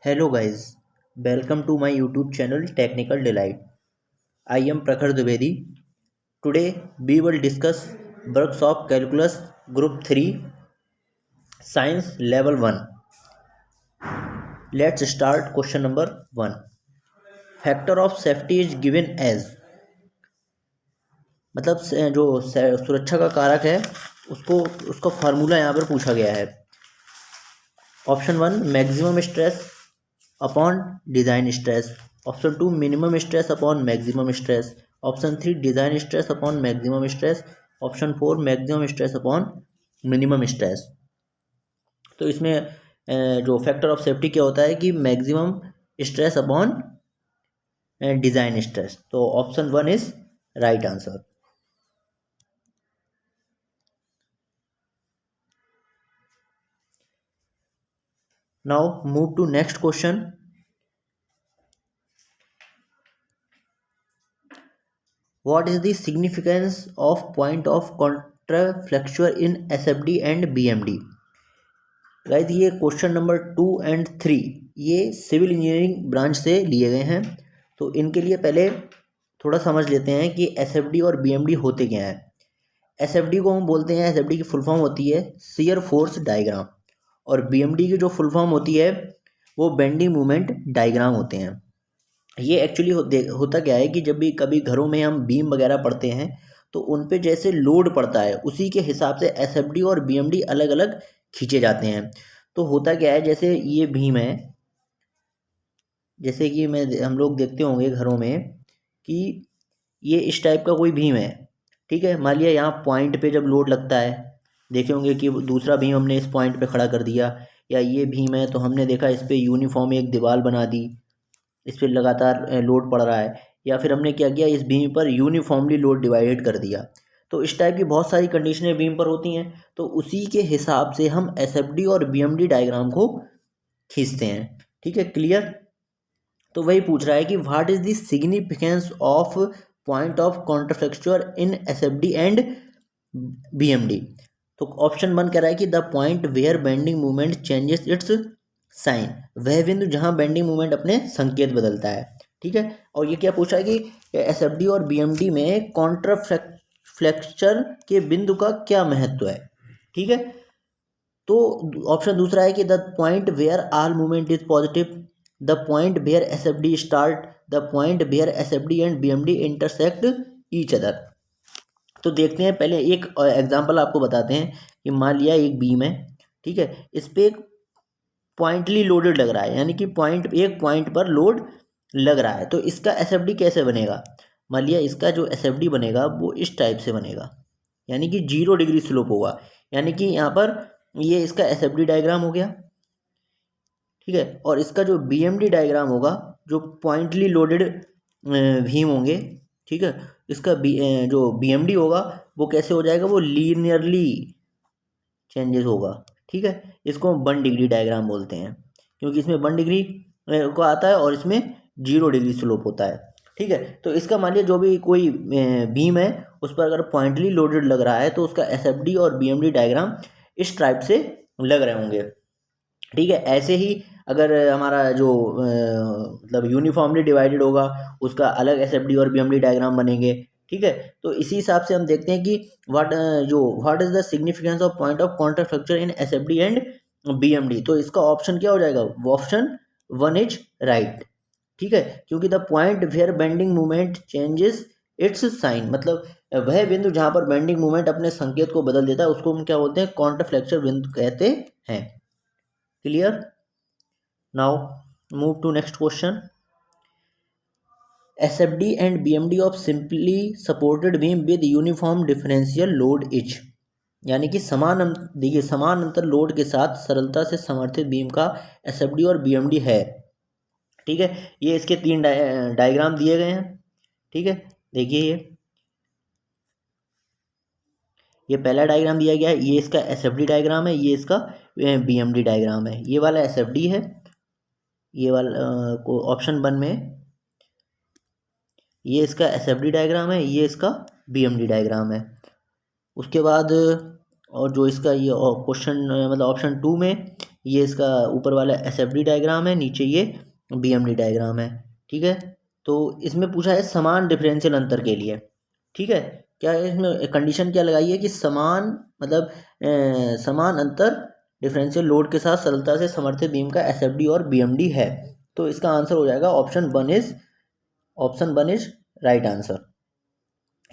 Hello guys, welcome to my YouTube channel Technical Delight. I am Prakhar Dwivedi. Today we will discuss Workshop Calculus Group 3 Science Level 1. Let's start question number 1. Factor of safety is given as मतलब जो सुरक्षा का कारक है उसको उसका formula यहाँ पर पूछा गया है. Option 1 maximum stress upon design stress. Option 2 minimum stress upon maximum stress. Option 3 design stress upon maximum stress. Option 4 maximum stress upon minimum stress. तो इसमें जो फैक्टर ऑफ सेफ्टी क्या होता है कि maximum stress upon design stress. तो option 1 is right answer. Now move to next question. What is the significance of point of contraflexure in SFD and BMD? Guys ये question number 2 and 3 ये civil engineering branch से लिए गए हैं. तो इनके लिए पहले थोड़ा समझ लेते हैं कि SFD और BMD होते क्या हैं. SFD को हम बोलते हैं, SFD की फुल फॉर्म होती है शियर फोर्स डायग्राम, और BMD की जो फुल फॉर्म होती है वो बेंडिंग मोमेंट डायग्राम होते हैं. ये एक्चुअली होता क्या है कि जब भी कभी घरों में हम बीम वगैरह पड़ते हैं तो उन पे जैसे लोड पड़ता है उसी के हिसाब से SFD और BMD अलग अलग खींचे जाते हैं. तो होता क्या है, जैसे ये भीम है, जैसे कि हम लोग देखते होंगे घरों में कि ये इस टाइप का कोई भीम है. ठीक है, मान लिया यहाँ पॉइंट पे जब लोड लगता है, देखे होंगे कि दूसरा भीम हमने इस पॉइंट पे खड़ा कर दिया, या ये भीम है तो हमने देखा इस पर यूनिफॉर्म एक दीवार बना दी, इस पर लगातार लोड पड़ रहा है, या फिर हमने क्या किया इस बीम पर यूनिफॉर्मली लोड डिवाइडेड कर दिया. तो इस टाइप की बहुत सारी कंडीशनें बीम पर होती हैं. तो उसी के हिसाब से हम SFD और BMD डायग्राम को खींचते हैं. ठीक है, क्लियर. तो वही पूछ रहा है कि what is the significance of point of contraflexure in SFD and BMD. तो ऑप्शन 1 कह रहा है कि the point where bending movement changes its sign, वह बिंदु जहां बेंडिंग मूवमेंट अपने संकेत बदलता है. ठीक है, और ये क्या पूछा है कि SFD और BMD में कॉन्ट्राफ्लेक्चर के बिंदु का क्या महत्व है. ठीक है, तो ऑप्शन दूसरा है कि the point where all movement is positive, the point where SFD start, the point where SFD and BMD intersect each other. तो देखते हैं, पहले एक एग्जांपल आपको बताते हैं कि मान लिया एक बीम है. ठीक है, इस पे एक पॉइंटली लोडेड लग रहा है, यानी कि एक पॉइंट पर लोड लग रहा है. तो इसका SFD कैसे बनेगा. मान लिया इसका जो SFD बनेगा वो इस टाइप से बनेगा, यानी कि 0 डिग्री स्लोप होगा. यानी कि यहाँ पर ये इसका SFD डायग्राम हो गया. ठीक है, और इसका जो BMD डायग्राम होगा, जो पॉइंटली लोडेड भीम होंगे, ठीक है, इसका जो BMD होगा वो कैसे हो जाएगा, वो लीनियरली चेंजेस होगा. ठीक है, इसको हम 1 डिग्री डायग्राम बोलते हैं, क्योंकि इसमें 1 डिग्री को आता है और इसमें 0 डिग्री स्लोप होता है. ठीक है, तो इसका मान लिया जो भी कोई बीम है उस पर अगर पॉइंटली लोडेड लग रहा है तो उसका SFD और BMD डायग्राम इस टाइप से लग रहे होंगे. ठीक है, ऐसे ही अगर हमारा जो मतलब यूनिफॉर्मली डिवाइडेड होगा उसका अलग SFD और BMD डायग्राम बनेंगे. ठीक है, तो इसी हिसाब से हम देखते हैं कि what is the significance of point of contraflexure in SFD and BMD. तो इसका ऑप्शन क्या हो जाएगा, ऑप्शन 1 इज राइट. ठीक है, क्योंकि the point where bending movement changes its sign, मतलब वह बिंदु जहां पर बेंडिंग मूवमेंट अपने संकेत को बदल देता है उसको हम क्या बोलते हैं, कॉन्ट्राफ्लेक्चर बिंदु कहते हैं. Clear. Now move to next question. SFD and BMD of simply supported beam with uniform differential load etch, यानी कि समान अंतर लोड के साथ सरलता से समर्थित बीम का SFD और BMD है. ठीक है, ये इसके 3 डायग्राम दिए गए हैं. ठीक है, देखिए ये पहला डायग्राम दिया गया है, ये इसका SFD डायग्राम है, ये इसका BMD डायग्राम है. ये वाला SFD है, ये वाला को ऑप्शन 1 में ये इसका SFD डायग्राम है, ये इसका BMD डायग्राम है. उसके बाद और जो इसका ये क्वेश्चन मतलब ऑप्शन 2 में ये इसका ऊपर वाला SFD डायग्राम है, नीचे ये BMD डायग्राम है। ठीक है, तो इसमें पूछा है समान डिफरेंशियल अंतर के लिए। ठीक है, क्या है इसमें कंडीशन क्या लगाई है कि समान मतलब समान अंतर डिफरेंशियल लोड के साथ सरलता से समर्थित बीम का SFD और BMD है। तो इसका आंसर हो जाएगा option one is right answer,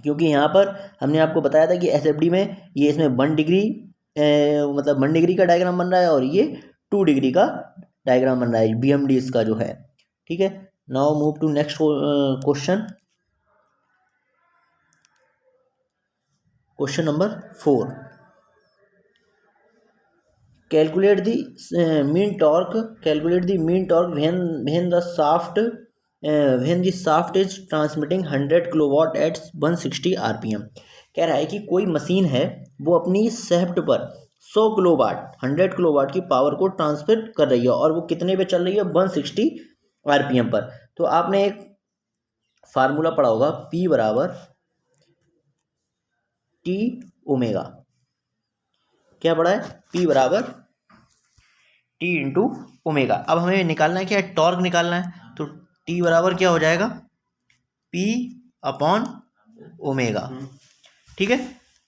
क्योंकि यहाँ पर हमने आपको बताया था कि SFD में ये इसमें 1 डिग्री मतलब 1 डिग्री का डायग्राम बन रहा है और ये 2 डिग्री का डायग्राम बन रहा है BMD इसका जो है। ठीक है, now move to next question. Question number 4, calculate the mean torque when the shaft is transmitting 100 kilowatt at 160 rpm। कह रहा है कि कोई मशीन है वो अपनी शाफ्ट पर 100 किलोवाट की पावर को ट्रांसमिट कर रही है और वो कितने पे चल रही है, 160 rpm पर। तो आपने एक फार्मूला पढ़ा होगा, P बराबर T ओमेगा। क्या पढ़ा है, P बराबर T इंटू ओमेगा। अब हमें निकालना है क्या, टॉर्क निकालना है, तो T बराबर क्या हो जाएगा, P अपॉन ओमेगा। ठीक है,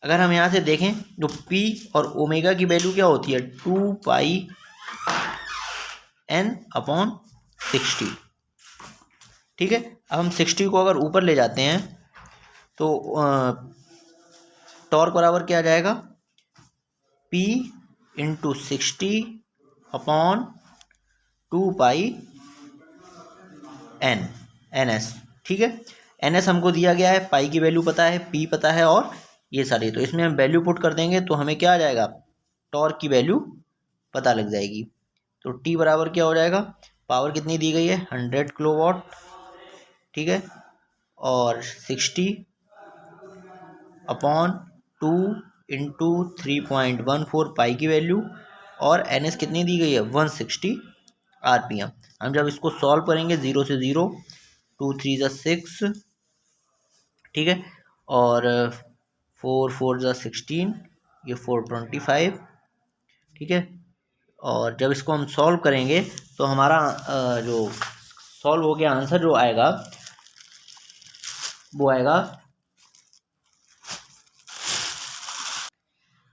अगर हम यहाँ से देखें तो P और ओमेगा की वैल्यू क्या होती है, 2 पाई N अपॉन 60। ठीक है, अब हम 60 को अगर ऊपर ले जाते हैं तो टॉर्क बराबर क्या आ जाएगा, P इंटू 60 अपॉन 2 पाई NS। ठीक है, NS हमको दिया गया है, पाई की वैल्यू पता है, P पता है और ये सारी, तो इसमें हम वैल्यू पुट कर देंगे तो हमें क्या आ जाएगा, टॉर्क की वैल्यू पता लग जाएगी। तो T बराबर क्या हो जाएगा, पावर कितनी दी गई है, 100 किलोवाट। ठीक है, और 60 अपॉन 2 इंटू 3.14 पाई की वैल्यू, और NS कितनी दी गई है, 160 rpm। हम जब इसको सॉल्व करेंगे 0 से 0, 2 3 ज़ा 6, ठीक है, और 4 4 ज़ा 16, ये 425। ठीक है, और जब इसको हम सॉल्व करेंगे तो हमारा जो सॉल्व हो गया आंसर जो आएगा वो आएगा,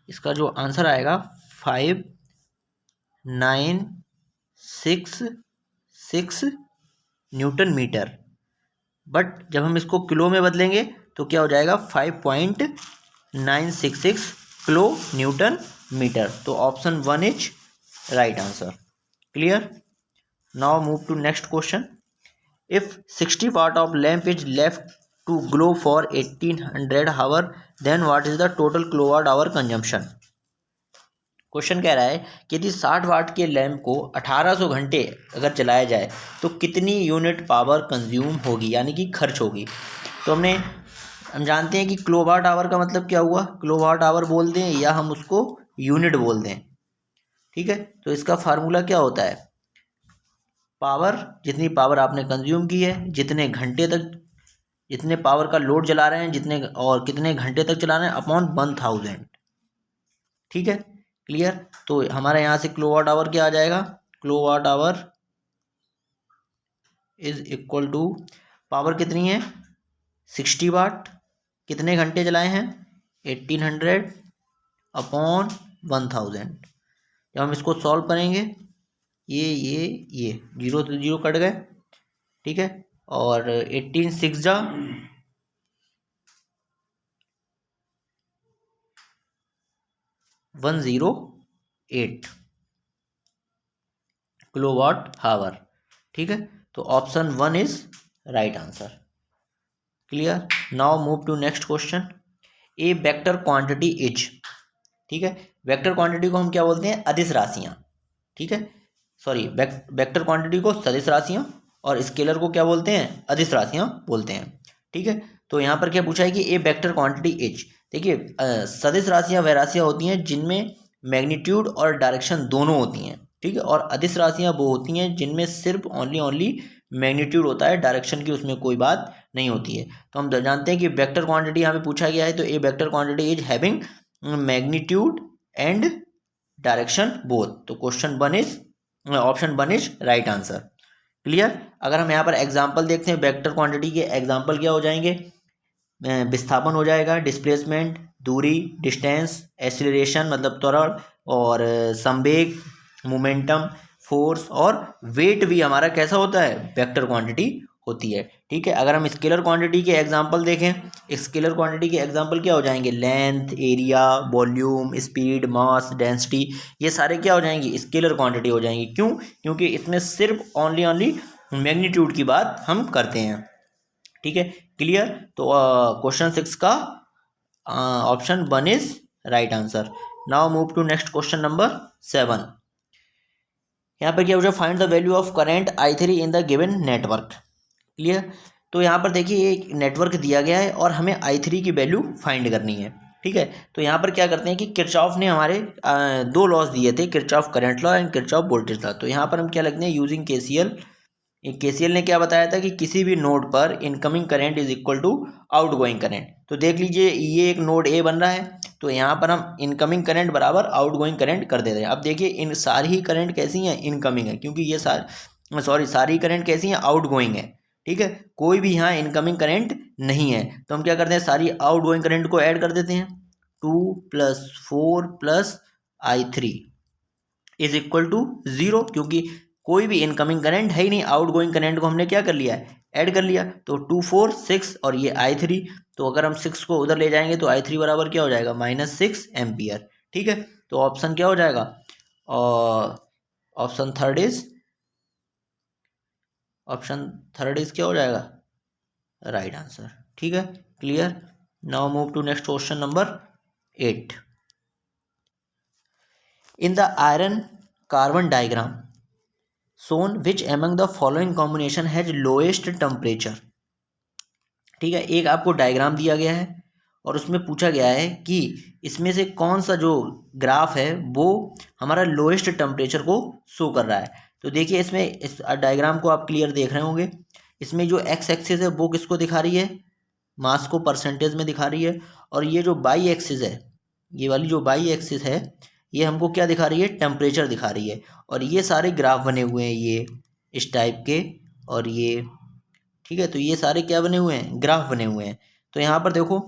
इसका जो आंसर आएगा 5966 न्यूटन मीटर। बट जब हम इसको किलो में बदलेंगे तो क्या हो जाएगा, 5.966 किलो न्यूटन मीटर। तो option 1 is right answer. Clear, now move to next question. If 60 watt of lamp is left to glow for 1800 hour, then what is the total kilowatt hour consumption. Question कह रहा है कि यदि 60 वाट के lamp को 1800 घंटे अगर चलाया जाए तो कितनी यूनिट पावर कंज्यूम होगी, यानी कि खर्च होगी। तो हम जानते हैं कि किलोवाट आवर का मतलब क्या हुआ, किलोवाट आवर बोल दें या हम उसको यूनिट बोल दें। ठीक है, तो इसका फार्मूला क्या होता है, पावर, जितनी पावर आपने कंज्यूम की है, जितने घंटे तक, जितने पावर का लोड चला रहे हैं, जितने और कितने घंटे तक चला रहे हैं, अपॉन 1000। ठीक है, क्लियर। तो हमारे यहाँ से किलोवाट आवर क्या आ जाएगा, kilowatt hour is equal to, power कितनी है 60 वाट, कितने घंटे चलाए हैं 1800 अपॉन 1000। जब हम इसको सॉल्व करेंगे ये 0 से 0 कट गए। ठीक है, और 18 6 जा 108 किलोवाट आवर। ठीक है, तो option 1 is right answer. Clear, now move to next question. A vector quantity is, ठीक है, वेक्टर क्वांटिटी को हम क्या बोलते हैं, अदिश राशियाँ। ठीक है, सॉरी, वेक्टर क्वांटिटी को सदिश राशियाँ और स्केलर को क्या बोलते हैं, अदिश राशियाँ बोलते हैं। ठीक है, तो यहाँ पर क्या पूछा है कि ए वेक्टर क्वांटिटी इज, देखिए सदिश राशियाँ वह राशियाँ होती हैं जिनमें मैग्नीट्यूड और डायरेक्शन दोनों होती हैं। ठीक है, और अदिश राशियाँ वो होती हैं जिनमें सिर्फ ओनली मैग्नीट्यूड होता है, डायरेक्शन की उसमें कोई बात नहीं होती है। तो हम जानते हैं कि वेक्टर क्वांटिटी यहाँ पे पूछा गया है, तो a vector quantity is having magnitude and direction both. तो option one is right answer. Clear. अगर हम यहाँ पर एग्जाम्पल देखते हैं वेक्टर क्वांटिटी के, एग्जाम्पल क्या हो जाएंगे, विस्थापन हो जाएगा, डिस्प्लेसमेंट दूरी, डिस्टेंस, एक्सीलरेशन मतलब त्वरण, और संवेग मोमेंटम, फोर्स, और वेट भी हमारा कैसा होता है, वेक्टर क्वांटिटी होती है। ठीक है। अगर हम स्केलर क्वांटिटी के एग्जांपल देखें, स्केलर क्वांटिटी के एग्जांपल क्या हो जाएंगे, लेंथ, एरिया, वॉल्यूम, स्पीड, मास, डेंसिटी, ये सारे क्या हो जाएंगी, स्केलर क्वांटिटी हो जाएंगी। क्यों? क्योंकि इसमें सिर्फ ओनली मैग्नीट्यूड की बात हम करते हैं। ठीक है। क्लियर। तो क्वेश्चन 6 का option one is right answer. Now move to next question number 7। यहाँ पर क्या हो जाए, find the value of current I3 in the given network. Clear. तो यहाँ पर देखिए एक नेटवर्क दिया गया है और हमें I3 की वैल्यू फाइंड करनी है। ठीक है। तो यहाँ पर क्या करते हैं कि किरचॉफ ने हमारे दो लॉज दिए थे, Kirchhoff current law and Kirchhoff voltage law. तो यहाँ पर हम क्या लिखते हैं, यूजिंग केसीएल ने क्या बताया था कि किसी भी नोड पर incoming current is equal to outgoing current. तो देख लीजिए ये एक नोड ए बन रहा है, तो यहाँ पर हम इनकमिंग करंट बराबर आउटगोइंग करंट कर देते हैं। अब देखिए इन सारी ही करंट कैसी हैं, इनकमिंग है, क्योंकि ये सारी करंट कैसी हैं, आउटगोइंग है। ठीक है। कोई भी यहाँ इनकमिंग करंट नहीं है, तो हम क्या करते हैं, सारी आउटगोइंग करंट को ऐड कर देते हैं। 2 + 4 + I3 इज इक्वल टू 0, क्योंकि कोई भी इनकमिंग करंट है ही नहीं, आउटगोइंग करंट को हमने क्या कर लिया है, ऐड कर लिया। तो 2 4 6 और ये I3, तो अगर हम 6 को उधर ले जाएंगे तो I3 बराबर क्या हो जाएगा, -6 एम्पियर। ठीक है। तो ऑप्शन क्या हो जाएगा, ऑप्शन थर्ड इज क्या हो जाएगा, राइट आंसर। ठीक है। Clear. Now move to next question number 8। In the iron carbon diagram shown which among the following combination has lowest temperature। ठीक है। एक आपको डायग्राम दिया गया है और उसमें पूछा गया है कि इसमें से कौन सा जो ग्राफ है वो हमारा लोएस्ट टेम्परेचर को शो कर रहा है। तो देखिए इसमें इस डायग्राम को आप क्लियर देख रहे होंगे, इसमें जो एक्स एक्सिस है वो किसको दिखा रही है, मास को परसेंटेज में दिखा रही है, और ये जो बाई एक्सिस है, ये वाली जो बाई एक्सिस है, ये हमको क्या दिखा रही है, टेम्परेचर दिखा रही है। और ये सारे ग्राफ बने हुए हैं ये इस टाइप के, और ये ठीक है। तो ये सारे क्या बने हुए हैं, ग्राफ बने हुए हैं। तो यहाँ पर देखो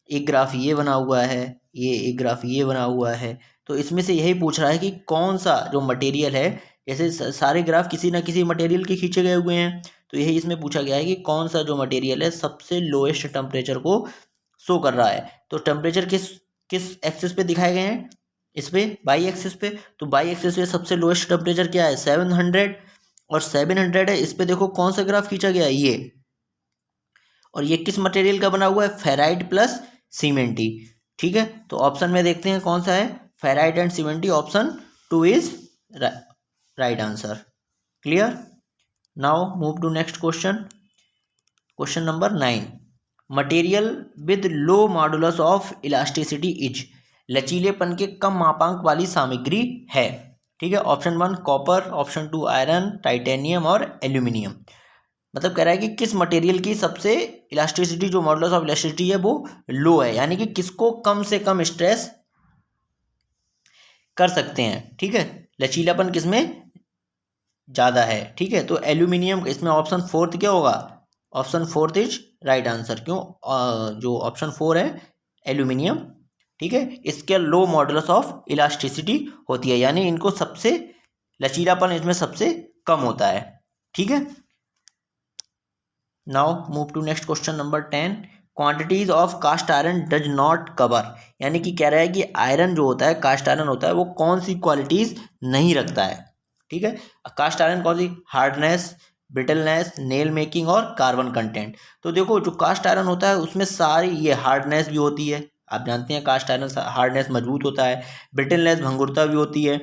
एक ग्राफ ये बना हुआ है, ये एक ग्राफ ये बना हुआ है। तो इसमें से यही पूछ रहा है कि कौन सा जो मटेरियल है, जैसे सारे ग्राफ किसी ना किसी मटेरियल के खींचे गए हुए हैं, तो यही इसमें पूछा गया है कि कौन सा जो मटेरियल है सबसे लोएस्ट टेम्परेचर को शो कर रहा है। तो टेम्परेचर किस एक्सिस पे दिखाए गए हैं, इस पे बाई एक्सिस पे। तो बाई एक्सिस पे सबसे लोएस्ट टेम्परेचर क्या है, 700, और 700 है। इस पे देखो कौन सा ग्राफ खींचा गया है, ये, और ये किस मटेरियल का बना हुआ है, फेराइट प्लस सीमेंटी। ठीक है। तो ऑप्शन में देखते हैं कौन सा है, ferrite and cementite. Option 2 is right answer. Clear. Now move to next question number 9। Material with low modulus of elasticity is, लचीलेपन के कम मापांक वाली सामग्री है। ठीक है। Option 1 copper, option 2 iron, titanium और एल्यूमिनियम। मतलब कह रहा है कि किस मटेरियल की सबसे इलास्टिसिटी, जो मॉडुलस ऑफ इलास्टिसिटी है वो लो है, यानी कि किसको कम से कम स्ट्रेस कर सकते हैं। ठीक है। लचीलापन किसमें ज़्यादा है। ठीक है। तो एल्यूमिनियम, इसमें ऑप्शन 4 क्या होगा, ऑप्शन 4 इज राइट आंसर। क्यों, जो ऑप्शन 4 है एल्यूमिनियम, ठीक है, इसके लो मॉडुलस ऑफ इलास्टिसिटी होती है, यानी इनको सबसे लचीलापन इसमें सबसे कम होता है। ठीक है। Now move to next question number 10। Quantities of cast iron does not cover, यानी कि कह रहा है कि आयरन जो होता है, कास्ट आयरन होता है, वो कौन सी क्वालिटीज नहीं रखता है। ठीक है। कास्ट आयरन कौन सी, हार्डनेस, ब्रिटलनेस, नेल मेकिंग और कार्बन कंटेंट। तो देखो जो कास्ट आयरन होता है उसमें सारी ये हार्डनेस भी होती है, आप जानते हैं कास्ट आयरन हार्डनेस मजबूत होता है, ब्रिटलनेस भंगुरता भी होती है,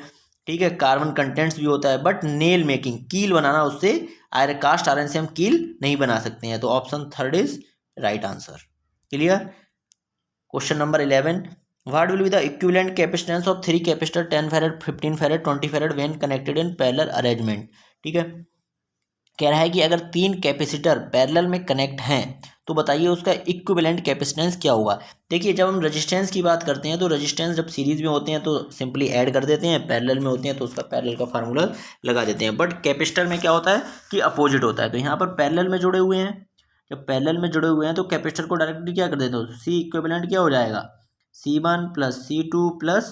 ठीक है, कार्बन कंटेंट्स भी होता है, बट नेल मेकिंग कील बनाना उससे आयरन, कास्ट आयरन से हम कील नहीं बना सकते हैं। तो option 3 is right answer. Clear. Question number 11। What will be the equivalent capacitance of 3 capacitor 10 farad, 15 farad, 20 farad when connected in parallel arrangement. ठीक है। कह रहा है कि अगर 3 कैपेसिटर पैरेलल में कनेक्ट हैं तो बताइए उसका इक्विवेलेंट कैपेसिटेंस क्या होगा। देखिए जब हम रेजिस्टेंस की बात करते हैं तो रेजिस्टेंस जब सीरीज में होते हैं तो सिंपली ऐड कर देते हैं, पैरेलल में होते हैं तो उसका पैरेलल का फार्मूला लगा देते हैं। बट कैपेसिटर में क्या होता है कि अपोजिट होता है। तो यहाँ पर पैरेलल में जुड़े हुए हैं, जब पैरेलल में जुड़े हुए हैं तो कैपेसिटर को डायरेक्टली क्या कर देते हो, सी इक्विवेलेंट क्या हो जाएगा, C1 + C2 +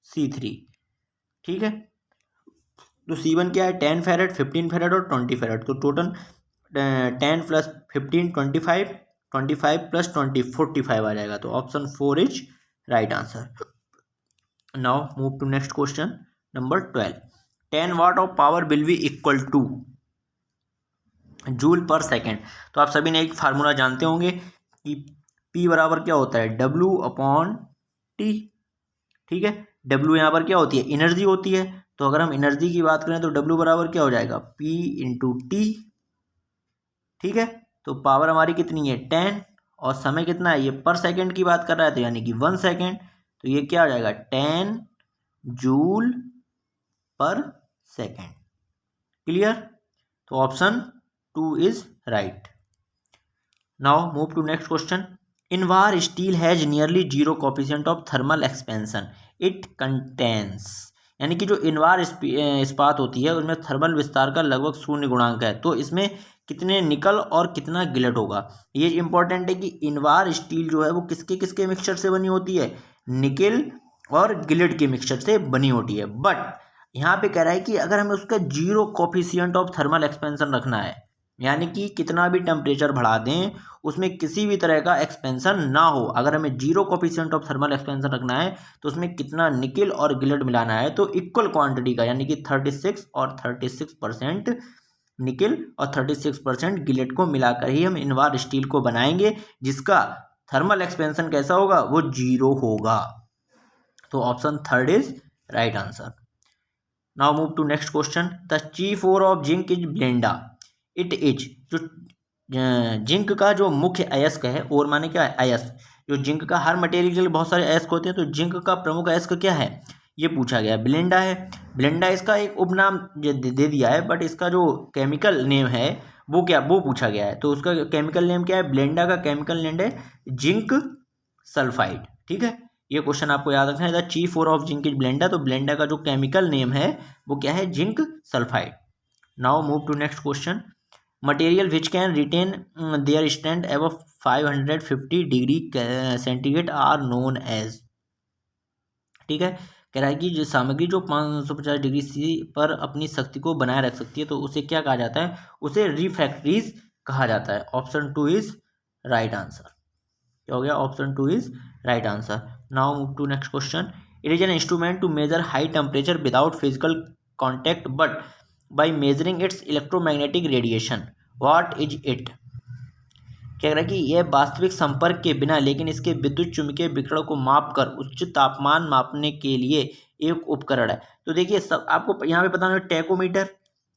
C3। ठीक है, तो C1 क्या है 10 फैरेड, 15 फैरेड और 20 फैरेड। तो टोटल 10 + 15 25, 25 + 20 45 आ जाएगा। तो option 4 is right answer. Now move to next question number 12। 10 watt of power will be equal to joule per second. तो आप सभी ने एक फार्मूला जानते होंगे कि P बराबर क्या होता है, W/T। ठीक है, W यहाँ पर क्या होती है, एनर्जी होती है। तो अगर हम एनर्जी की बात करें तो W बराबर क्या हो जाएगा, P × T। ठीक है, तो पावर हमारी कितनी है 10 और समय कितना है, ये पर सेकंड की बात कर रहा है तो यानी कि 1 सेकंड। तो ये क्या हो जाएगा 10 जूल पर सेकंड। क्लियर, तो option 2 is right. Now move to next question. Invar steel has nearly 0 coefficient of thermal expansion it contains. यानी कि जो इनवार इस्पात होती है उसमें थर्मल विस्तार का लगभग 0 गुणांक है। तो इसमें कितने निकल और कितना गिलेट होगा, ये इंपॉर्टेंट है कि इनवार स्टील जो है वो किसके किसके मिक्सचर से बनी होती है, निकिल और गिलेट के मिक्सचर से बनी होती है। बट यहाँ पे कह रहा है कि अगर हमें उसका 0 कोफिशिएंट ऑफ थर्मल एक्सपेंशन रखना है, यानी कि कितना भी टेम्परेचर बढ़ा दें उसमें किसी भी तरह का एक्सपेंशन ना हो, अगर हमें 0 कोफिशिएंट ऑफ थर्मल एक्सपेंशन रखना है तो उसमें कितना निकिल और गिलेट मिलाना है, तो इक्वल क्वांटिटी का यानी कि 36 और 36% निकिल और 36% गिलेट को मिलाकर ही हम इनवार स्टील को बनाएंगे, जिसका थर्मल एक्सपेंशन कैसा होगा, वो 0 होगा। तो option 3 is right answer. Now move to next question. The chief ore of zinc is blende it is. जो जिंक का जो मुख्य अयस्क है, और माने क्या है अयस्क, जो जिंक का हर मटेरियल के लिए बहुत सारे अयस्क होते हैं, तो जिंक का प्रमुख अयस्क क्या है ये पूछा गया, ब्लेंडा है। ब्लेंडा इसका एक उपनाम दे दिया है, बट इसका जो केमिकल नेम है वो क्या, वो पूछा गया है। तो उसका केमिकल नेम क्या है, ब्लेंडा का केमिकल नेम है जिंक सल्फाइड। ठीक है, ये क्वेश्चन आपको याद रखना है। The chief ore of zinc is blende, तो ब्लेंडा का जो केमिकल नेम है वो क्या है, zinc sulphide. Now move to next question. Material which can retain their strength above 550 degree centigrade are known as. ठीक है, कह रहा है कि जो सामग्री जो 550 डिग्री सी पर अपनी शक्ति को बनाए रख सकती है तो उसे क्या कहा जाता है, उसे रिफ्रैक्टरीज कहा जाता है। Option 2 is right answer. क्या हो गया, option 2 is right answer. Now move to next question. It is an instrument to measure high temperature without physical contact but by measuring its electromagnetic radiation, what is it. क्या कह रहा है कि यह वास्तविक संपर्क के बिना लेकिन इसके विद्युत चुम्बकीय विकिरण को मापकर उच्च तापमान मापने के लिए एक उपकरण है। तो देखिए सब आपको यहाँ पे पता है, टैकोमीटर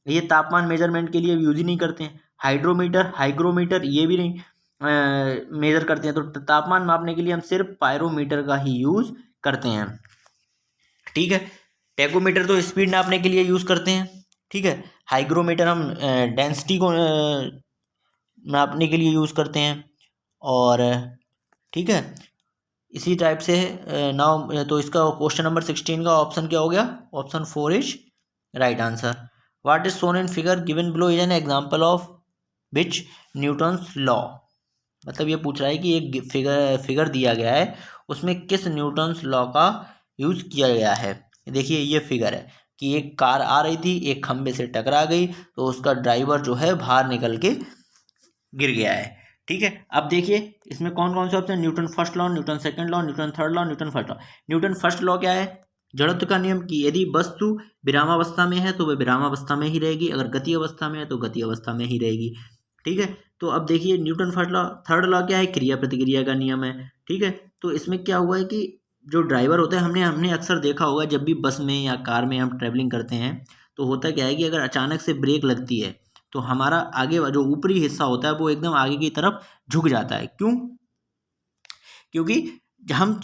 ये तापमान मेजरमेंट के लिए यूज ही नहीं करते हैं, हाइड्रोमीटर हाइग्रोमीटर ये भी नहीं मेजर करते हैं। तो तापमान मापने के लिए हम सिर्फ पायरोमीटर का ही यूज करते हैं। ठीक है, टैकोमीटर तो स्पीड नापने के लिए यूज करते हैं। ठीक है, हाइग्रोमीटर हम डेंसिटी को नापने के लिए यूज करते हैं। और ठीक है, इसी टाइप से नाउ तो इसका क्वेश्चन नंबर 16 का ऑप्शन क्या हो गया, option 4 is right answer. What is shown in figure given below is an example of which Newton's law. मतलब ये पूछ रहा है कि एक फिगर दिया गया है उसमें किस न्यूटन्स लॉ का यूज किया गया है। देखिए ये फिगर है कि एक कार आ रही थी, एक खंबे से टकरा गई, तो उसका ड्राइवर जो है बाहर निकल के गिर गया है। ठीक है, अब देखिए इसमें कौन कौन से option, Newton first law, Newton second law, Newton third law, Newton first law. Newton first law क्या है, जड़त्व का नियम कि यदि वस्तु विरामावस्था में है तो वह विरामावस्था में ही रहेगी, अगर गति अवस्था में है तो गति अवस्था में ही रहेगी। ठीक है, तो अब देखिए Newton first law. Third law क्या है, क्रिया प्रतिक्रिया का नियम है। ठीक है, तो इसमें क्या हुआ है कि जो ड्राइवर होता है, हमने अक्सर देखा होगा जब भी बस में या कार में हम ट्रैवलिंग करते हैं तो होता क्या है कि अगर अचानक से ब्रेक लगती है तो हमारा आगे जो ऊपरी हिस्सा होता है वो एकदम आगे की तरफ झुक जाता है। क्यों, क्योंकि हम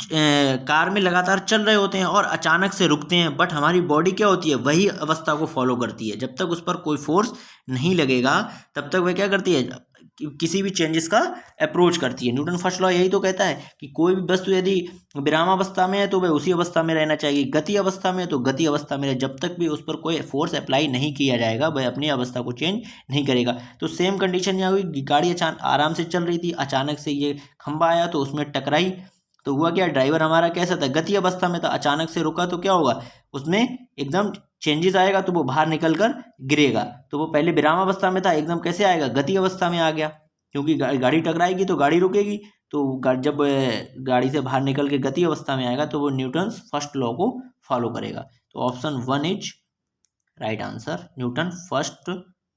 कार में लगातार चल रहे होते हैं और अचानक से रुकते हैं, बट हमारी बॉडी क्या होती है, वही अवस्था को फॉलो करती है। जब तक उस पर कोई फोर्स नहीं लगेगा तब तक वह क्या करती है, किसी भी चेंजेस का अप्रोच करती है। न्यूटन फर्स्ट लॉ यही तो कहता है कि कोई भी वस्तु यदि विरामावस्था में है तो वह उसी अवस्था में रहना चाहिए, गति अवस्था में है तो गति अवस्था में रहे। जब तक भी उस पर कोई फोर्स अप्लाई नहीं किया जाएगा वह अपनी अवस्था को चेंज नहीं करेगा। तो सेम कंडीशन यहाँ हुई, गाड़ी आराम से चल रही थी, अचानक से ये खंबा आया तो उसमें टकराई। तो हुआ क्या, ड्राइवर हमारा कैसा था, गति अवस्था में था, अचानक से रुका तो क्या होगा, उसमें एकदम चेंजेस आएगा, तो वो बाहर निकल कर गिरेगा। तो वो पहले विराम अवस्था में था, एकदम कैसे आएगा, गति अवस्था में आ गया, क्योंकि गाड़ी टकराएगी तो गाड़ी रुकेगी। तो जब गाड़ी से बाहर निकल के गति अवस्था में आएगा तो वो न्यूटन फर्स्ट लॉ को फॉलो करेगा। तो option 1 is right answer, Newton first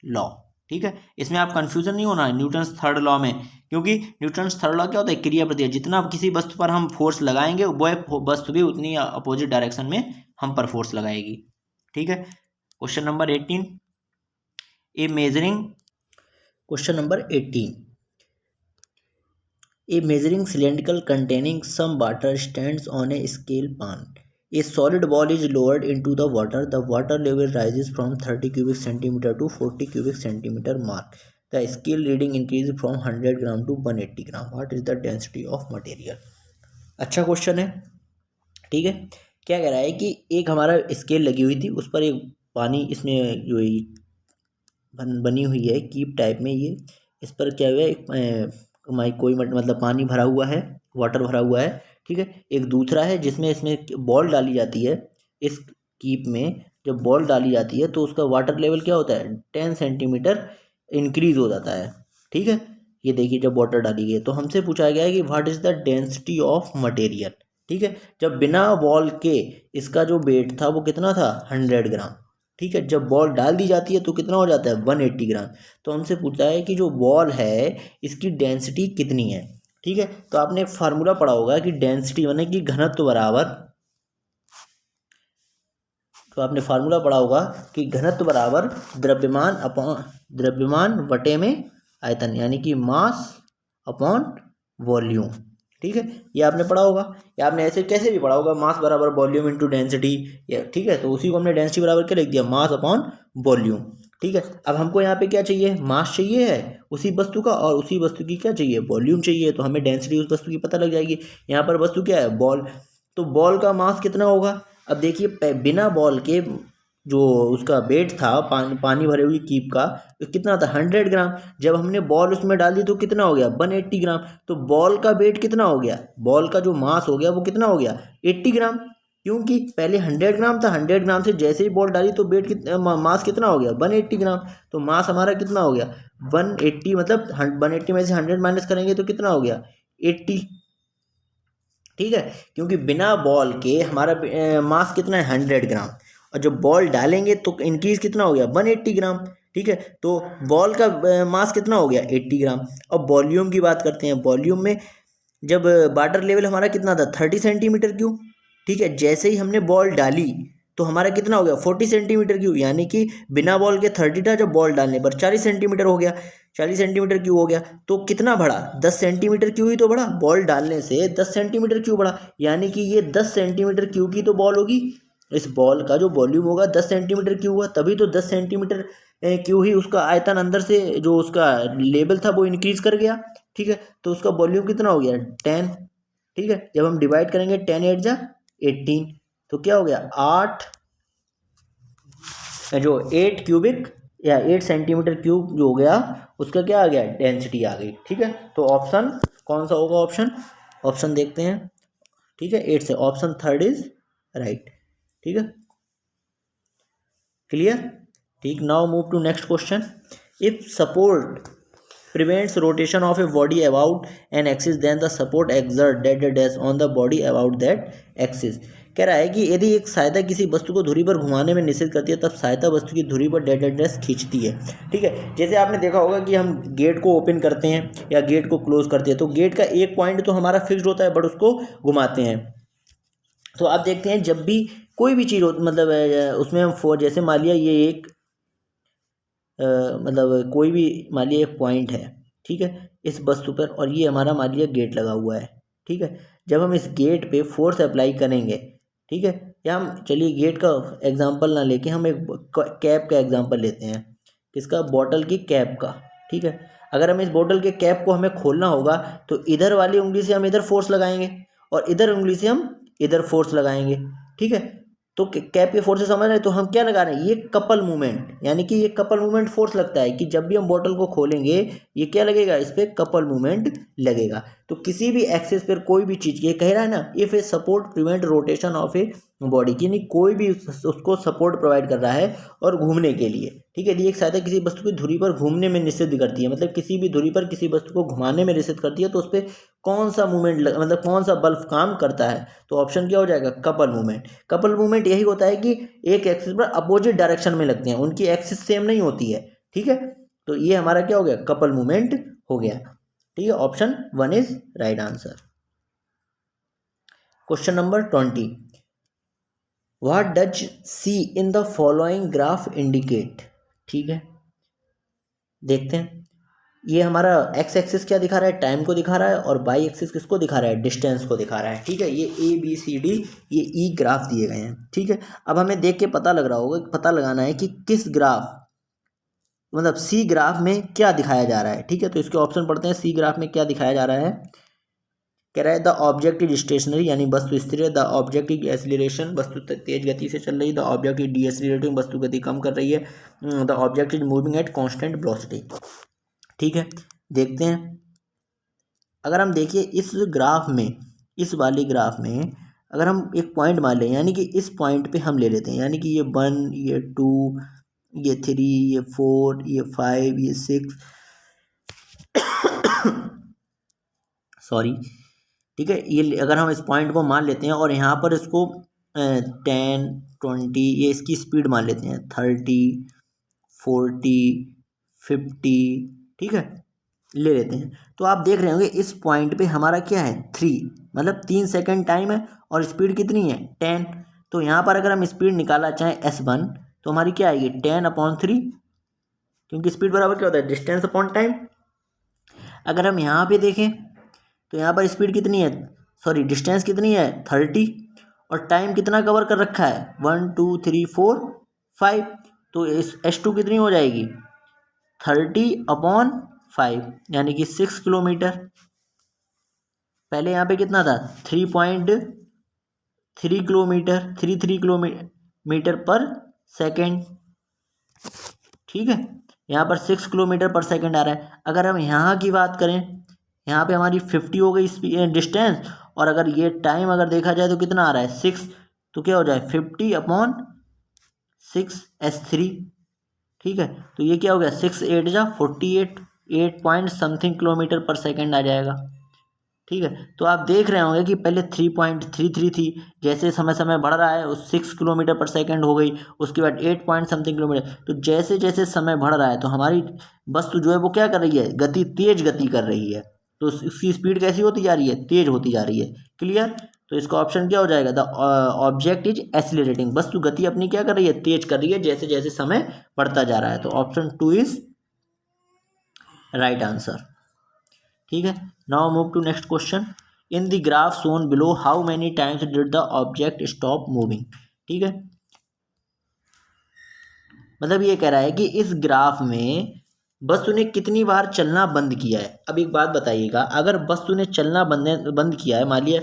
law. ठीक है, इसमें आप कंफ्यूजन नहीं होना है न्यूटन थर्ड लॉ में, क्योंकि न्यूटन थर्ड लॉ क्या होता है, क्रिया प्रतिक्रिया। जितना किसी वस्तु पर हम फोर्स लगाएंगे वह वस्तु भी उतनी अपोजिट डायरेक्शन में हम पर फोर्स लगाएगी। ठीक है, question number 18 A measuring, question number 18 A measuring cylindrical containing some water stands on a scale pan. A solid ball is lowered into the water. The water level rises from 30 cubic centimeter to 40 cubic centimeter mark. The scale reading increases from 100 gram to 180 gram. What is the density of material? अच्छा question है। ठीक है, क्या कह रहा है कि एक हमारा स्केल लगी हुई थी, उस पर एक पानी इसमें जो बनी हुई है कीप टाइप में, ये इस पर क्या हुआ है, कोई मतलब पानी भरा हुआ है, वाटर भरा हुआ है। ठीक है, एक दूसरा है जिसमें इसमें बॉल डाली जाती है। इस कीप में जब बॉल डाली जाती है तो उसका वाटर लेवल क्या होता है, 10 सेंटीमीटर इंक्रीज हो जाता है। ठीक है, ये देखिए जब वाटर डाली गई तो हमसे पूछा गया है कि what is the density of material. ठीक है, जब बिना बॉल के इसका जो वेट था वो कितना था, 100 ग्राम। ठीक है, जब बॉल डाल दी जाती है तो कितना हो जाता है, 180 ग्राम। तो हमसे पूछा है कि जो बॉल है इसकी डेंसिटी कितनी है। ठीक है, तो आपने एक फार्मूला पढ़ा होगा कि डेंसिटी यानी कि घनत्व बराबर, तो आपने फार्मूला पढ़ा होगा कि घनत्व बराबर द्रव्यमान बटे में आयतन, यानी कि मास अपॉन वॉल्यूम। ठीक है, ये आपने पढ़ा होगा, या आपने ऐसे कैसे भी पढ़ा होगा, मास बराबर वॉल्यूम इनटू डेंसिटी। ठीक है, तो उसी को हमने डेंसिटी बराबर क्या लिख दिया, मास अपॉन वॉल्यूम। ठीक है, अब हमको यहाँ पे क्या चाहिए, मास चाहिए है उसी वस्तु का, और उसी वस्तु की क्या चाहिए, वॉल्यूम चाहिए। तो हमें डेंसिटी उस वस्तु की पता लग जाएगी। यहाँ पर वस्तु क्या है, बॉल, तो बॉल का मास कितना होगा। अब देखिए बिना बॉल के जो उसका वेट था पानी भरे हुई कीप का, तो कितना था, 100 ग्राम। जब हमने बॉल उसमें डाल दी तो कितना हो गया, 180 ग्राम। तो बॉल का वेट कितना हो गया, बॉल का जो मास हो गया वो कितना हो गया, 80 ग्राम। क्योंकि पहले 100 ग्राम था, 100 ग्राम से जैसे ही बॉल डाली तो वेट मास कितना हो गया, 180 ग्राम। तो मास हमारा कितना हो गया, 180, मतलब 180 में से 100 माइनस करेंगे तो कितना हो गया, 80। ठीक है, क्योंकि बिना बॉल के हमारा मास कितना है, 100 ग्राम, और जब बॉल डालेंगे तो इंक्रीज कितना हो गया, 180 ग्राम। ठीक है, तो बॉल का मास कितना हो गया, 80 ग्राम। अब वॉल्यूम की बात करते हैं। वॉल्यूम में जब वाटर लेवल हमारा कितना था, 30 सेंटीमीटर क्यूब। ठीक है, जैसे ही हमने बॉल डाली तो हमारा कितना हो गया, 40 सेंटीमीटर क्यूब, यानी कि बिना बॉल के 30 था, जब बॉल डालने पर 40 सेंटीमीटर हो गया, 40 सेंटीमीटर क्यूब हो गया। तो कितना बढ़ा, 10 सेंटीमीटर क्यूब ही तो बढ़ा, बॉल डालने से 10 सेंटीमीटर क्यूब बढ़ा, यानी कि ये 10 सेंटीमीटर क्यूब की तो बॉल होगी। इस बॉल का जो वॉल्यूम होगा 10 सेंटीमीटर क्यूब हुआ, तभी तो 10 सेंटीमीटर क्यूब ही उसका आयतन अंदर से जो उसका लेवल था वो इंक्रीज कर गया। ठीक है, तो उसका वॉल्यूम कितना हो गया, 10। ठीक है, जब हम डिवाइड करेंगे 10 8 जा 18, तो क्या हो गया, 8 जो 8 क्यूबिक या 8 सेंटीमीटर क्यूब जो हो गया, उसका क्या आ गया, डेंसिटी आ गई। ठीक है, तो ऑप्शन कौन सा होगा, ऑप्शन देखते हैं। ठीक है, 8 से ऑप्शन थर्ड इज राइट। ठीक है, क्लियर। ठीक, now move to next question. If support prevents rotation of a body about an axis, then the support exert dash on the body about that axis। कह रहा है कि यदि एक सहायता किसी वस्तु को धुरी पर घुमाने में निषेध करती है तब सहायता वस्तु की धुरी पर डैश खींचती है। ठीक है, जैसे आपने देखा होगा कि हम गेट को ओपन करते हैं या गेट को क्लोज करते हैं, तो गेट का एक पॉइंट तो हमारा फिक्स्ड होता है, बट उसको घुमाते हैं। तो आप देखते हैं जब भी कोई भी चीज़ हो, मतलब उसमें हम जैसे मान लिया ये एक मतलब कोई भी मान लिया एक पॉइंट है। ठीक है, इस वस्तु पर, और ये हमारा मान लिया गेट लगा हुआ है। ठीक है। जब हम इस गेट पे फोर्स अप्लाई करेंगे, ठीक है, या हम चलिए गेट का एग्जांपल ना लेके हम एक कैप का एग्जांपल लेते हैं, किसका, बॉटल की कैप का, ठीक है। अगर हम इस बोतल के कैप को हमें खोलना होगा तो इधर वाली उंगली से हम इधर फोर्स लगाएंगे और इधर उंगली से हम इधर फोर्स लगाएंगे, ठीक है। तो कैप के फोर्स से समझ रहे हैं, तो हम क्या लगा रहे हैं, ये कपल मूवमेंट, यानी कि ये कपल मूवमेंट फोर्स लगता है कि जब भी हम बोतल को खोलेंगे ये क्या लगेगा, इस पर कपल मूवमेंट लगेगा। तो किसी भी एक्सिस पर कोई भी चीज़, ये कह रहा है ना, if a support prevent rotation of a body, यानी कोई भी उसको सपोर्ट प्रोवाइड कर रहा है और घूमने के लिए, ठीक है। ये एक सहायता किसी वस्तु की धुरी पर घूमने में निषिद्ध करती है, मतलब किसी भी धुरी पर किसी वस्तु को घुमाने में निषिद्ध करती है, तो उस पर कौन सा मूवमेंट मतलब कौन सा बल काम करता है, तो ऑप्शन क्या हो जाएगा, कपल मूवमेंट। कपल मूवमेंट यही होता है कि एक एक्सिस पर अपोजिट डायरेक्शन में लगते हैं, उनकी एक्सिस सेम नहीं होती है, ठीक है। तो ये हमारा क्या हो गया, कपल मूवमेंट हो गया, ठीक है। Option 1 is right answer. Question number 20, what does she in the following graph indicate, ठीक है। देखते हैं, ये हमारा एक्स एक्सिस क्या दिखा रहा है, टाइम को दिखा रहा है, और वाई एक्सिस किसको दिखा रहा है, डिस्टेंस को दिखा रहा है, ठीक है। ये ABCD ये ई ग्राफ दिए गए हैं, ठीक है। अब हमें देख के पता लग रहा होगा, पता लगाना है कि किस ग्राफ, मतलब सी ग्राफ में क्या दिखाया जा रहा है, ठीक है। तो इसके ऑप्शन पढ़ते हैं, सी ग्राफ में क्या दिखाया जा रहा है, कह रहा है द ऑब्जेक्ट इज स्टेशनरी, यानी वस्तु स्थिर है, द ऑब्जेक्ट इज एक्सीलरेशन, वस्तु तेज गति से चल रही है, द ऑब्जेक्ट इज डीएक्सीलरेटिंग, वस्तु गति कम कर रही है, the object is moving at constant velocity, ठीक है। देखते हैं, अगर हम देखिए इस ग्राफ में, इस वाली ग्राफ में अगर हम एक पॉइंट मान लें, यानी कि इस पॉइंट पे हम ले लेते हैं, यानी कि ये 1, ये 2, ये 3, ये 4, ये 5, ये 6 सॉरी, ठीक है। ये अगर हम इस पॉइंट को मान लेते हैं और यहाँ पर इसको 10, 20 ये इसकी स्पीड मान लेते हैं, 30, 40, 50, ठीक है, ले लेते हैं। तो आप देख रहे होंगे इस पॉइंट पे हमारा क्या है, 3, मतलब 3 सेकेंड टाइम है और स्पीड कितनी है, 10। तो यहाँ पर अगर हम स्पीड निकालना चाहें S1 तो हमारी क्या आएगी, 10/3, क्योंकि स्पीड बराबर क्या होता है, डिस्टेंस अपॉन टाइम। अगर हम यहाँ पे देखें तो यहाँ पर स्पीड कितनी है, सॉरी डिस्टेंस कितनी है, 30, और टाइम कितना कवर कर रखा है, 1, 2, 3, 4, 5। तो इस S2 कितनी हो जाएगी, 30/5, यानी कि 6 किलोमीटर। पहले यहाँ पे कितना था, 3.3 किलोमीटर, 33 किलोमीटर पर सेकेंड, ठीक है। यहाँ पर 6 किलोमीटर पर सेकेंड आ रहा है। अगर हम यहाँ की बात करें, यहाँ पे हमारी 50 हो गई डिस्टेंस, और अगर ये टाइम अगर देखा जाए तो कितना आ रहा है, 6, तो क्या हो जाए 50/6 S3, ठीक है। तो ये क्या हो गया, 6 8 जा 48, 8 पॉइंट समथिंग किलोमीटर पर सेकेंड आ जाएगा, ठीक है। तो आप देख रहे होंगे कि पहले 3.33 थी, जैसे समय समय बढ़ रहा है उस 6 किलोमीटर पर सेकेंड हो गई, उसके बाद 8 पॉइंट समथिंग किलोमीटर। तो जैसे जैसे समय बढ़ रहा है तो हमारी वस्तु जो है वो क्या कर रही है, गति, तेज गति कर रही है। तो इसकी स्पीड कैसी होती जा रही है, तेज होती जा रही है, क्लियर। तो इसका ऑप्शन क्या हो जाएगा, द ऑब्जेक्ट इज एक्सीलरेटिंग, वस्तु गति अपनी क्या कर रही है, तेज कर रही है जैसे जैसे समय बढ़ता जा रहा है। तो ऑप्शन 2 इज राइट आंसर, ठीक है। Now move to next question, in the graph shown below how many times did the object stop moving, ठीक है। मतलब ये कह रहा है कि इस ग्राफ में वस्तु ने कितनी बार चलना बंद किया है। अब एक बात बताइएगा, अगर वस्तु ने चलना बंद किया है, मान लिया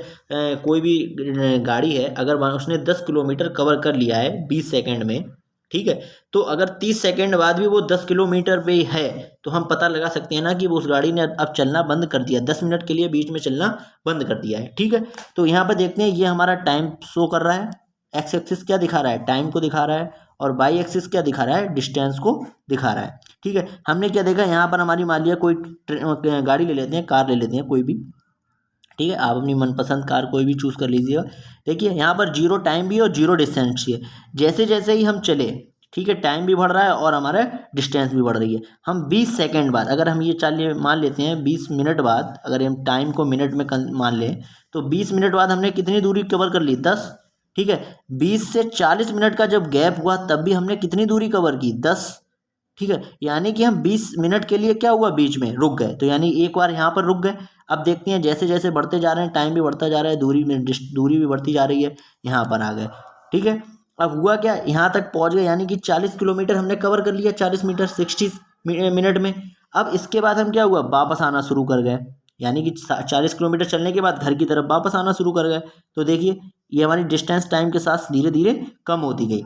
कोई भी गाड़ी है, अगर उसने 10 किलोमीटर कवर कर लिया है 20 सेकेंड में, ठीक है, तो अगर 30 सेकेंड बाद भी वो 10 किलोमीटर पे है तो हम पता लगा सकते हैं ना कि वो उस गाड़ी ने अब चलना बंद कर दिया, 10 मिनट के लिए बीच में चलना बंद कर दिया है, ठीक है। तो यहाँ पर देखते हैं, ये हमारा टाइम शो कर रहा है, एक्स एक्सिस क्या दिखा रहा है, टाइम को दिखा रहा है, और वाई एक्सिस क्या दिखा रहा है, डिस्टेंस को दिखा रहा है, ठीक है। हमने क्या देखा, यहाँ पर हमारी मान लिया कोई गाड़ी ले लेते हैं, कार ले लेते हैं कोई भी, ठीक है। आप अपनी मनपसंद कार कोई भी चूज़ कर लीजिएगा। देखिए यहाँ पर 0 टाइम भी और 0 डिस्टेंस भी है, जैसे जैसे ही हम चले, ठीक है, टाइम भी बढ़ रहा है और हमारा डिस्टेंस भी बढ़ रही है। हम 20 सेकेंड बाद, अगर हम ये चलिए मान लेते हैं 20 मिनट बाद, अगर हम टाइम को मिनट में मान लें तो 20 मिनट बाद हमने कितनी दूरी कवर कर ली, 10, ठीक है। 20 से 40 मिनट का जब गैप हुआ तब भी हमने कितनी दूरी कवर की, 10, ठीक है। यानी कि हम 20 मिनट के लिए क्या हुआ, बीच में रुक गए, तो यानी एक बार यहाँ पर रुक गए। अब देखते हैं जैसे जैसे बढ़ते जा रहे हैं, टाइम भी बढ़ता जा रहा है, दूरी भी बढ़ती जा रही है, यहाँ पर आ गए। ठीक है, अब हुआ क्या, यहाँ तक पहुँच गए, यानी कि 40 किलोमीटर हमने कवर कर लिया, 40 मीटर 60 मिनट में। अब इसके बाद हम क्या हुआ, वापस आना शुरू कर गए, यानी कि 40 किलोमीटर चलने के बाद घर की तरफ वापस आना शुरू कर गए। तो देखिए ये हमारी डिस्टेंस टाइम के साथ धीरे धीरे कम होती गई।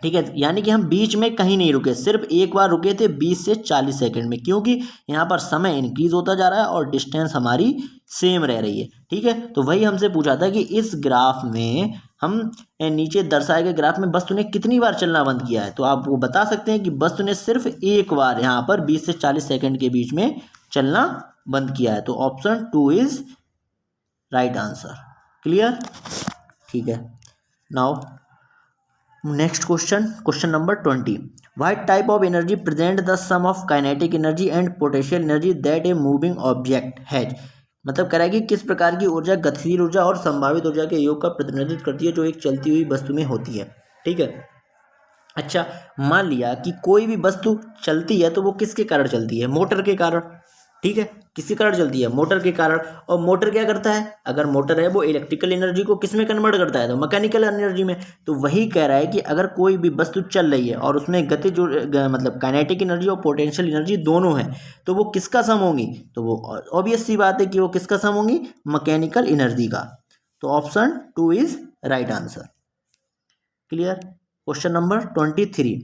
ठीक है, यानी कि हम बीच में कहीं नहीं रुके, सिर्फ एक बार रुके थे 20 से 40 सेकंड में, क्योंकि यहाँ पर समय इंक्रीज होता जा रहा है और डिस्टेंस हमारी सेम रह रही है। ठीक है, तो वही हमसे पूछा था कि इस ग्राफ में हम नीचे दर्शाए गए ग्राफ में वस्तु ने कितनी बार चलना बंद किया है। तो आप वो बता सकते हैं कि वस्तु ने सिर्फ एक बार यहाँ पर 20 से 40 सेकंड के बीच में चलना बंद किया है। तो option 2 is right answer. Clear? ठीक है, now next question number 20। What type of energy present the sum of kinetic energy and potential energy that a moving object has. मतलब कह रहा है कि किस प्रकार की ऊर्जा गतिशील ऊर्जा और संभावित ऊर्जा के योग का प्रतिनिधित्व करती है जो एक चलती हुई वस्तु में होती है। ठीक है, अच्छा मान लिया कि कोई भी वस्तु चलती है तो वो किसके कारण चलती है, मोटर के कारण। ठीक है, किसके कारण चलती है, मोटर के कारण। और मोटर क्या करता है, अगर मोटर है वो इलेक्ट्रिकल एनर्जी को किस में कन्वर्ट करता है, तो मैकेनिकल एनर्जी में। तो वही कह रहा है कि अगर कोई भी वस्तु चल रही है और उसमें गतिज मतलब काइनेटिक एनर्जी और पोटेंशियल एनर्जी दोनों है, तो वो किसका सम होंगी, तो वो ऑब्वियस सी बात है कि वो किसका सम होंगी, मैकेनिकल एनर्जी का। तो option 2 is right answer. Clear? Question number 23।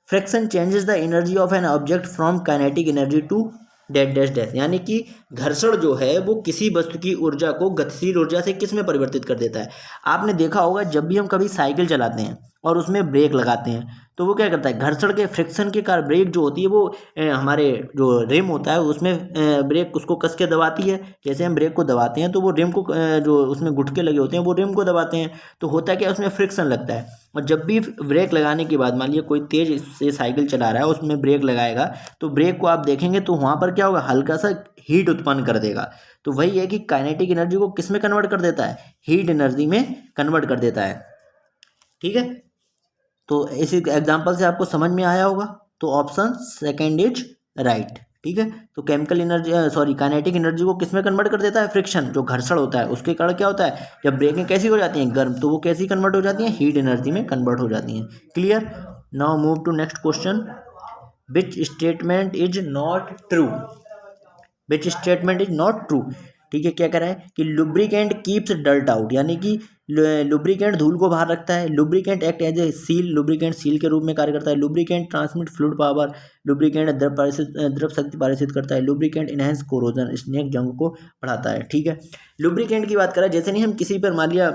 Friction changes the energy of an object from kinetic energy to dash dash dash, यानी कि घर्षण जो है वो किसी वस्तु की ऊर्जा को गतिशील ऊर्जा से किस में परिवर्तित कर देता है। आपने देखा होगा जब भी हम कभी साइकिल चलाते हैं और उसमें ब्रेक लगाते हैं तो वो क्या करता है, घर्षण के फ्रिक्शन के कारण ब्रेक जो होती है वो हमारे जो रिम होता है उसमें ब्रेक उसको कस के दबाती है। जैसे हम ब्रेक को दबाते हैं तो वो रिम को जो उसमें गुटके लगे होते हैं वो रिम को दबाते हैं, तो होता क्या है, उसमें फ्रिक्शन लगता है। और जब भी ब्रेक लगाने के बाद मान लीजिए कोई तेज से साइकिल चला रहा है उसमें ब्रेक लगाएगा तो ब्रेक को आप देखेंगे तो वहाँ पर क्या होगा, हल्का सा हीट उत्पन्न कर देगा। तो वही है कि काइनेटिक एनर्जी को किस में कन्वर्ट कर देता है, हीट एनर्जी में कन्वर्ट कर देता है। ठीक है, तो इसी एग्जांपल से आपको समझ में आया होगा, तो ऑप्शन सेकंड इज राइट। ठीक है, तो केमिकल एनर्जी काइनेटिक एनर्जी को किस में कन्वर्ट कर देता है, फ्रिक्शन जो घर्षण होता है उसके कारण क्या होता है, जब ब्रेकें कैसी हो जाती हैं, गर्म, तो वो कैसी कन्वर्ट हो जाती हैं, हीट एनर्जी में कन्वर्ट हो जाती हैं। Clear? Now move to next question. Which statement is not true, which statement is not true. ठीक है, क्या कह रहा है कि लुब्रिकेंट कीप्स डर्ट आउट, यानी कि लुब्रिकेंट धूल को बाहर रखता है। Lubricant act as a seal, lubricant seal के रूप में कार्य करता है। Lubricant transmit fluid power, lubricant द्रव शक्ति पारित करता है। लुब्रिकेंट इनहेंस कोरोजन, स्नेक जंग को बढ़ाता है। ठीक है, लुब्रिकेंट की बात करें, जैसे नहीं हम किसी पर मान लिया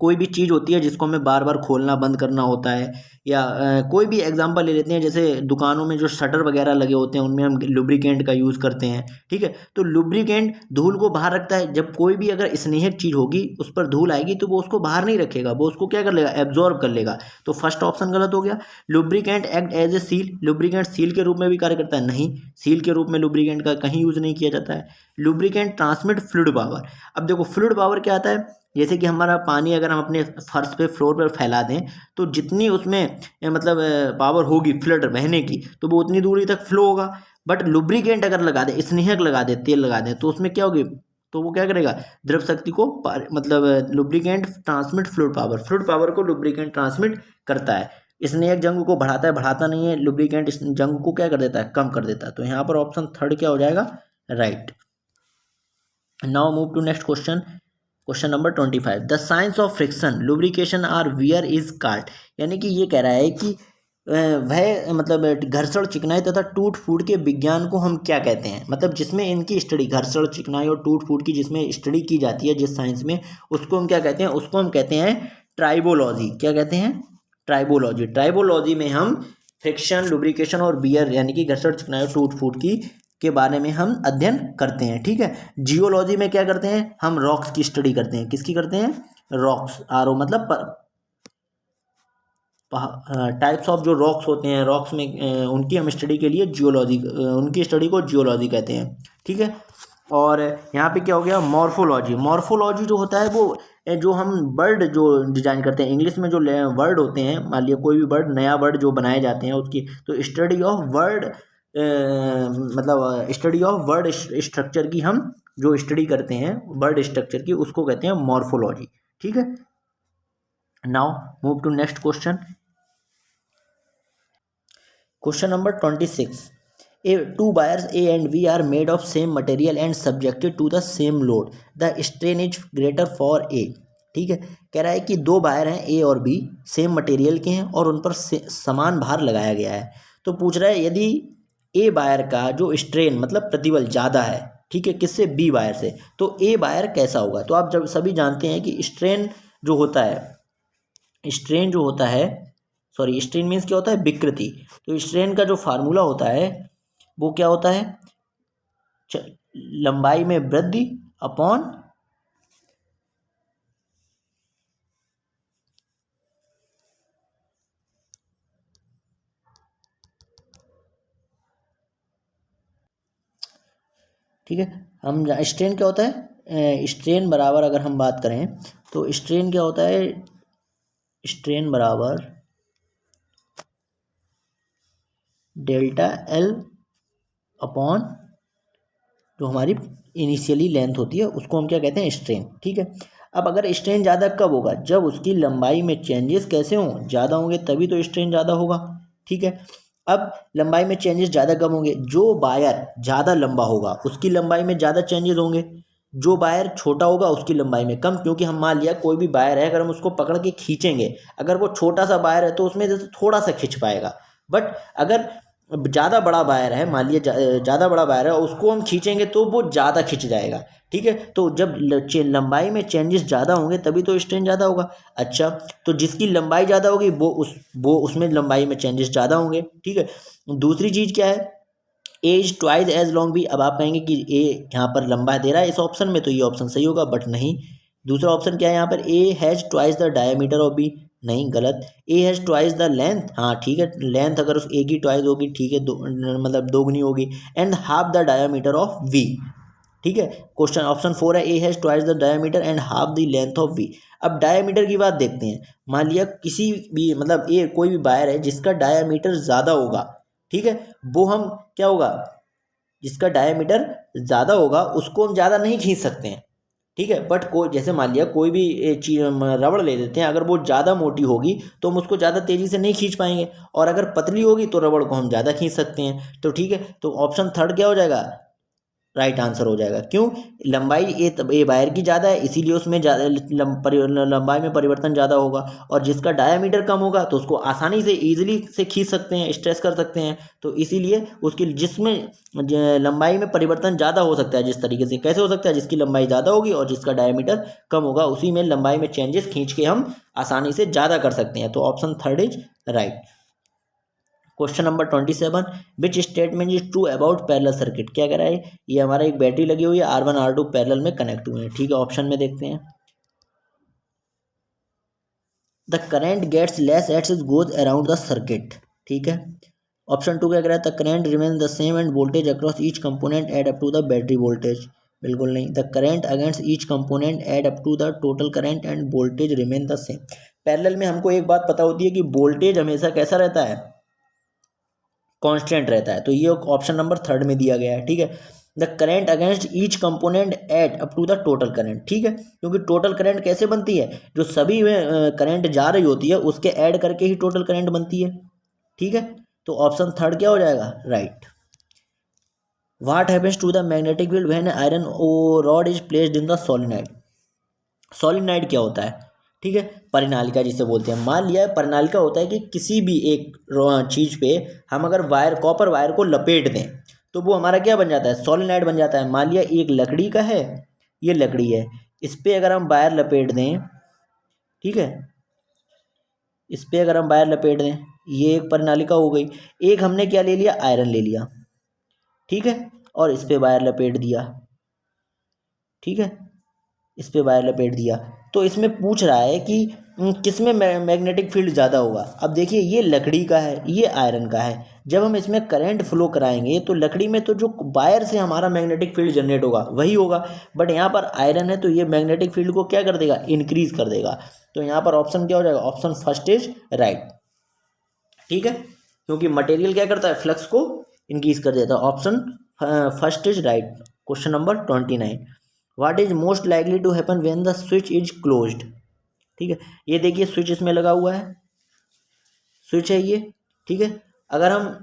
कोई भी चीज़ होती है जिसको हमें बार बार खोलना बंद करना होता है, या कोई भी एग्जांपल ले लेते हैं, जैसे दुकानों में जो शटर वगैरह लगे होते हैं उनमें हम लुब्रिकेंट का यूज़ करते हैं। ठीक है, तो लुब्रिकेंट धूल को बाहर रखता है। जब कोई भी अगर स्नेहक चीज़ होगी उस पर धूल आएगी तो वो उसको बाहर नहीं रखेगा, वो उसको क्या कर लेगा, एब्जॉर्ब कर लेगा। तो फर्स्ट ऑप्शन गलत हो गया। Lubricant act as a seal, lubricant seal के रूप में भी कार्य करता है, नहीं, सील के रूप में लुब्रिकेंट का कहीं यूज़ नहीं किया जाता है। लुब्रिकेंट ट्रांसमिट फ्लूइड पावर, अब देखो फ्लूइड पावर क्या आता है, जैसे कि हमारा पानी अगर हम अपने फर्श पे फ्लोर पर फैला दें तो जितनी उसमें मतलब पावर होगी फ्लड बहने की तो वो उतनी दूरी तक फ्लो होगा। बट लुब्रिकेंट अगर लगा दे, स्नेहक लगा दे, तेल लगा दें, तो उसमें क्या होगी, तो वो क्या करेगा, द्रव शक्ति को मतलब लुब्रिकेंट ट्रांसमिट फ्लूइड पावर को लुब्रिकेंट ट्रांसमिट करता है। स्नेहक जंग को बढ़ाता है, बढ़ाता नहीं है, लुब्रिकेंट जंग को क्या कर देता है, कम कर देता है। तो यहाँ पर ऑप्शन थर्ड क्या हो जाएगा, right. Now move to next question. Question number 25। The science of friction lubrication or wear is called, यानी कि ये कह रहा है कि वह मतलब घर्षण, चिकनाई तथा टूट फूट के विज्ञान को हम क्या कहते हैं, मतलब जिसमें इनकी स्टडी, घर्षण, चिकनाई और टूट फूट की जिसमें स्टडी की जाती है जिस साइंस में, उसको हम क्या कहते हैं, उसको हम कहते हैं ट्राइबोलॉजी। क्या कहते हैं, ट्राइबोलॉजी। ट्राइबोलॉजी में हम फ्रिक्शन, लुब्रिकेशन और वियर यानी कि घर्षण, चिकनाई और टूट फूट की के बारे में हम अध्ययन करते हैं। ठीक है, जियोलॉजी में क्या करते हैं, हम रॉक्स की स्टडी करते हैं। किसकी करते हैं, रॉक्स, आर ओ मतलब टाइप्स ऑफ जो रॉक्स होते हैं, रॉक्स में उनकी हम स्टडी के लिए जियोलॉजी, उनकी स्टडी को जियोलॉजी कहते हैं। ठीक है, और यहाँ पे क्या हो गया, मॉर्फोलॉजी। मॉर्फोलॉजी जो होता है वो जो हम वर्ड जो डिजाइन करते हैं, इंग्लिश में जो वर्ड होते हैं, मान लिया कोई भी वर्ड, नया वर्ड जो बनाए जाते हैं उसकी, तो स्टडी ऑफ वर्ड मतलब स्टडी ऑफ वर्ड स्ट्रक्चर की हम जो स्टडी करते हैं वर्ड स्ट्रक्चर की, उसको कहते हैं मॉर्फोलॉजी। ठीक है, now move to next question. Question number 26। Two wires A and B are made of same material and subjected to the same load. The strain is greater for A. ठीक है, कह रहा है कि दो वायर हैं A और B, same material के हैं और उन पर समान भार लगाया गया है। तो पूछ रहा है यदि A वायर का जो स्ट्रेन मतलब प्रतिबल ज़्यादा है, ठीक है, किससे, B वायर से, तो A वायर कैसा होगा। तो आप जब सभी जानते हैं कि स्ट्रेन जो होता है, स्ट्रेन जो होता है, सॉरी स्ट्रेन मीन्स क्या होता है, विकृति। तो स्ट्रेन का जो फार्मूला होता है वो क्या होता है, लंबाई में वृद्धि अपॉन ठीक है, हम स्ट्रेन क्या होता है, स्ट्रेन बराबर अगर हम बात करें तो स्ट्रेन क्या होता है, स्ट्रेन बराबर डेल्टा एल अपॉन जो हमारी इनिशियली लेंथ होती है उसको हम क्या कहते हैं, स्ट्रेन। ठीक है, अब अगर स्ट्रेन ज़्यादा कब होगा, जब उसकी लंबाई में चेंजेस कैसे हों, ज़्यादा होंगे तभी तो स्ट्रेन ज़्यादा होगा। ठीक है, अब लंबाई में चेंजेस ज़्यादा कब होंगे, जो वायर ज़्यादा लंबा होगा उसकी लंबाई में ज़्यादा चेंजेस होंगे, जो वायर छोटा होगा उसकी लंबाई में कम। क्योंकि हम मान लिया कोई भी वायर है, अगर हम उसको पकड़ के खींचेंगे, अगर वो छोटा सा वायर है तो उसमें जैसे थोड़ा सा खिंच पाएगा, बट अगर ज़्यादा बड़ा वायर है, मान लिया ज़्यादा बड़ा वायर है, उसको हम खींचेंगे तो वो ज़्यादा खिंच जाएगा। ठीक है, तो जब लंबाई में चेंजेस ज़्यादा होंगे तभी तो स्ट्रेन ज़्यादा होगा। अच्छा, तो जिसकी लंबाई ज़्यादा होगी वो उसमें लंबाई में चेंजेस ज़्यादा होंगे। ठीक है, दूसरी चीज़ क्या है, ए इज ट्वाइस एज लॉन्ग भी। अब आप कहेंगे कि ए यहाँ पर लंबा दे रहा है इस ऑप्शन में, तो ये ऑप्शन सही होगा, बट नहीं। दूसरा ऑप्शन क्या है यहाँ पर, A has twice the diameter of B, नहीं, गलत। A has twice the length, हाँ ठीक है, लेंथ अगर उस ए की ट्वाइस होगी, ठीक है, मतलब दोगुनी होगी, and half the diameter of V. ठीक है, क्वेश्चन ऑप्शन 4 है, A has twice the diameter and half the length of V. अब डायमीटर की बात देखते हैं, मान लिया किसी भी मतलब ए कोई भी वायर है जिसका डायमीटर ज़्यादा होगा, ठीक है, वो हम क्या होगा, जिसका डायमीटर ज़्यादा होगा उसको हम ज़्यादा नहीं खींच सकते हैं। ठीक है, बट कोई जैसे मान लिया कोई भी रबड़ ले लेते हैं, अगर वो ज़्यादा मोटी होगी तो हम उसको ज़्यादा तेज़ी से नहीं खींच पाएंगे, और अगर पतली होगी तो रबड़ को हम ज़्यादा खींच सकते हैं। तो ठीक है, तो ऑप्शन थर्ड क्या हो जाएगा, राइट आंसर हो जाएगा। क्यों, लंबाई ए वायर की ज़्यादा है, इसीलिए उसमें लंबाई में परिवर्तन ज़्यादा होगा, और जिसका डायमीटर कम होगा तो उसको आसानी से ईजिली से खींच सकते हैं, स्ट्रेच कर सकते हैं। तो इसीलिए उसकी जिसमें लंबाई में परिवर्तन ज़्यादा हो सकता है, जिस तरीके से कैसे हो सकता है, जिसकी लंबाई ज़्यादा होगी और जिसका डायमीटर कम होगा उसी में लंबाई में चेंजेस खींच के हम आसानी से ज़्यादा कर सकते हैं। तो option third is right. Question number 27, which statement is true about parallel circuit. क्या कह रहा है, ये हमारा एक बैटरी लगी हुई है, R1 R2 पैरेलल में कनेक्ट हुए हैं। ठीक है, ऑप्शन में देखते हैं, the current gets less at it goes around the circuit. ठीक है, ऑप्शन 2 क्या कह रहा है, the current remain the same and voltage across each component add up to the battery voltage. बिल्कुल नहीं, the current against each component add up to the total current and voltage remain the same. Parallel में हमको एक बात पता होती है कि वोल्टेज हमेशा कैसा रहता है, कांस्टेंट रहता है। तो ये ऑप्शन नंबर थर्ड में दिया गया है। ठीक है, the current against each component add up to the total current. ठीक है, क्योंकि टोटल करंट कैसे बनती है, जो सभी में करंट जा रही होती है उसके ऐड करके ही टोटल करंट बनती है। ठीक है, तो ऑप्शन थर्ड क्या हो जाएगा, right. What happens to the magnetic field when iron rod is placed in the solenoid. Solenoid क्या होता है, ठीक है, परिनालिका जिसे बोलते हैं। मान लिया परिनालिका होता है कि किसी भी एक चीज़ पे हम अगर वायर, कॉपर वायर को लपेट दें तो वो हमारा क्या बन जाता है, सोलेनोइड बन जाता है। मान लिया एक लकड़ी का है, ये लकड़ी है, इस पर अगर हम वायर लपेट दें, ठीक है, इस पर अगर हम वायर लपेट दें, ये एक परिनालिका हो गई। एक हमने क्या ले लिया, आयरन ले लिया, ठीक है, और इस पर वायर लपेट दिया, ठीक है, इस पे वायर लपेट दिया। तो इसमें पूछ रहा है कि किस में मैग्नेटिक फील्ड ज़्यादा होगा। अब देखिए ये लकड़ी का है, ये आयरन का है, जब हम इसमें करंट फ्लो कराएंगे तो लकड़ी में तो जो वायर से हमारा मैग्नेटिक फील्ड जनरेट होगा वही होगा, बट यहाँ पर आयरन है तो ये मैग्नेटिक फील्ड को क्या कर देगा, इंक्रीज कर देगा। तो यहाँ पर ऑप्शन क्या हो जाएगा, ऑप्शन फर्स्ट इज राइट। ठीक है, क्योंकि मटेरियल क्या करता है, फ्लक्स को इंक्रीज कर देता है। Option first is right. Question number 29, what is most likely to happen when the switch is closed. ठीक है, ये देखिए स्विच इसमें लगा हुआ है, स्विच है ये, ठीक है। अगर हम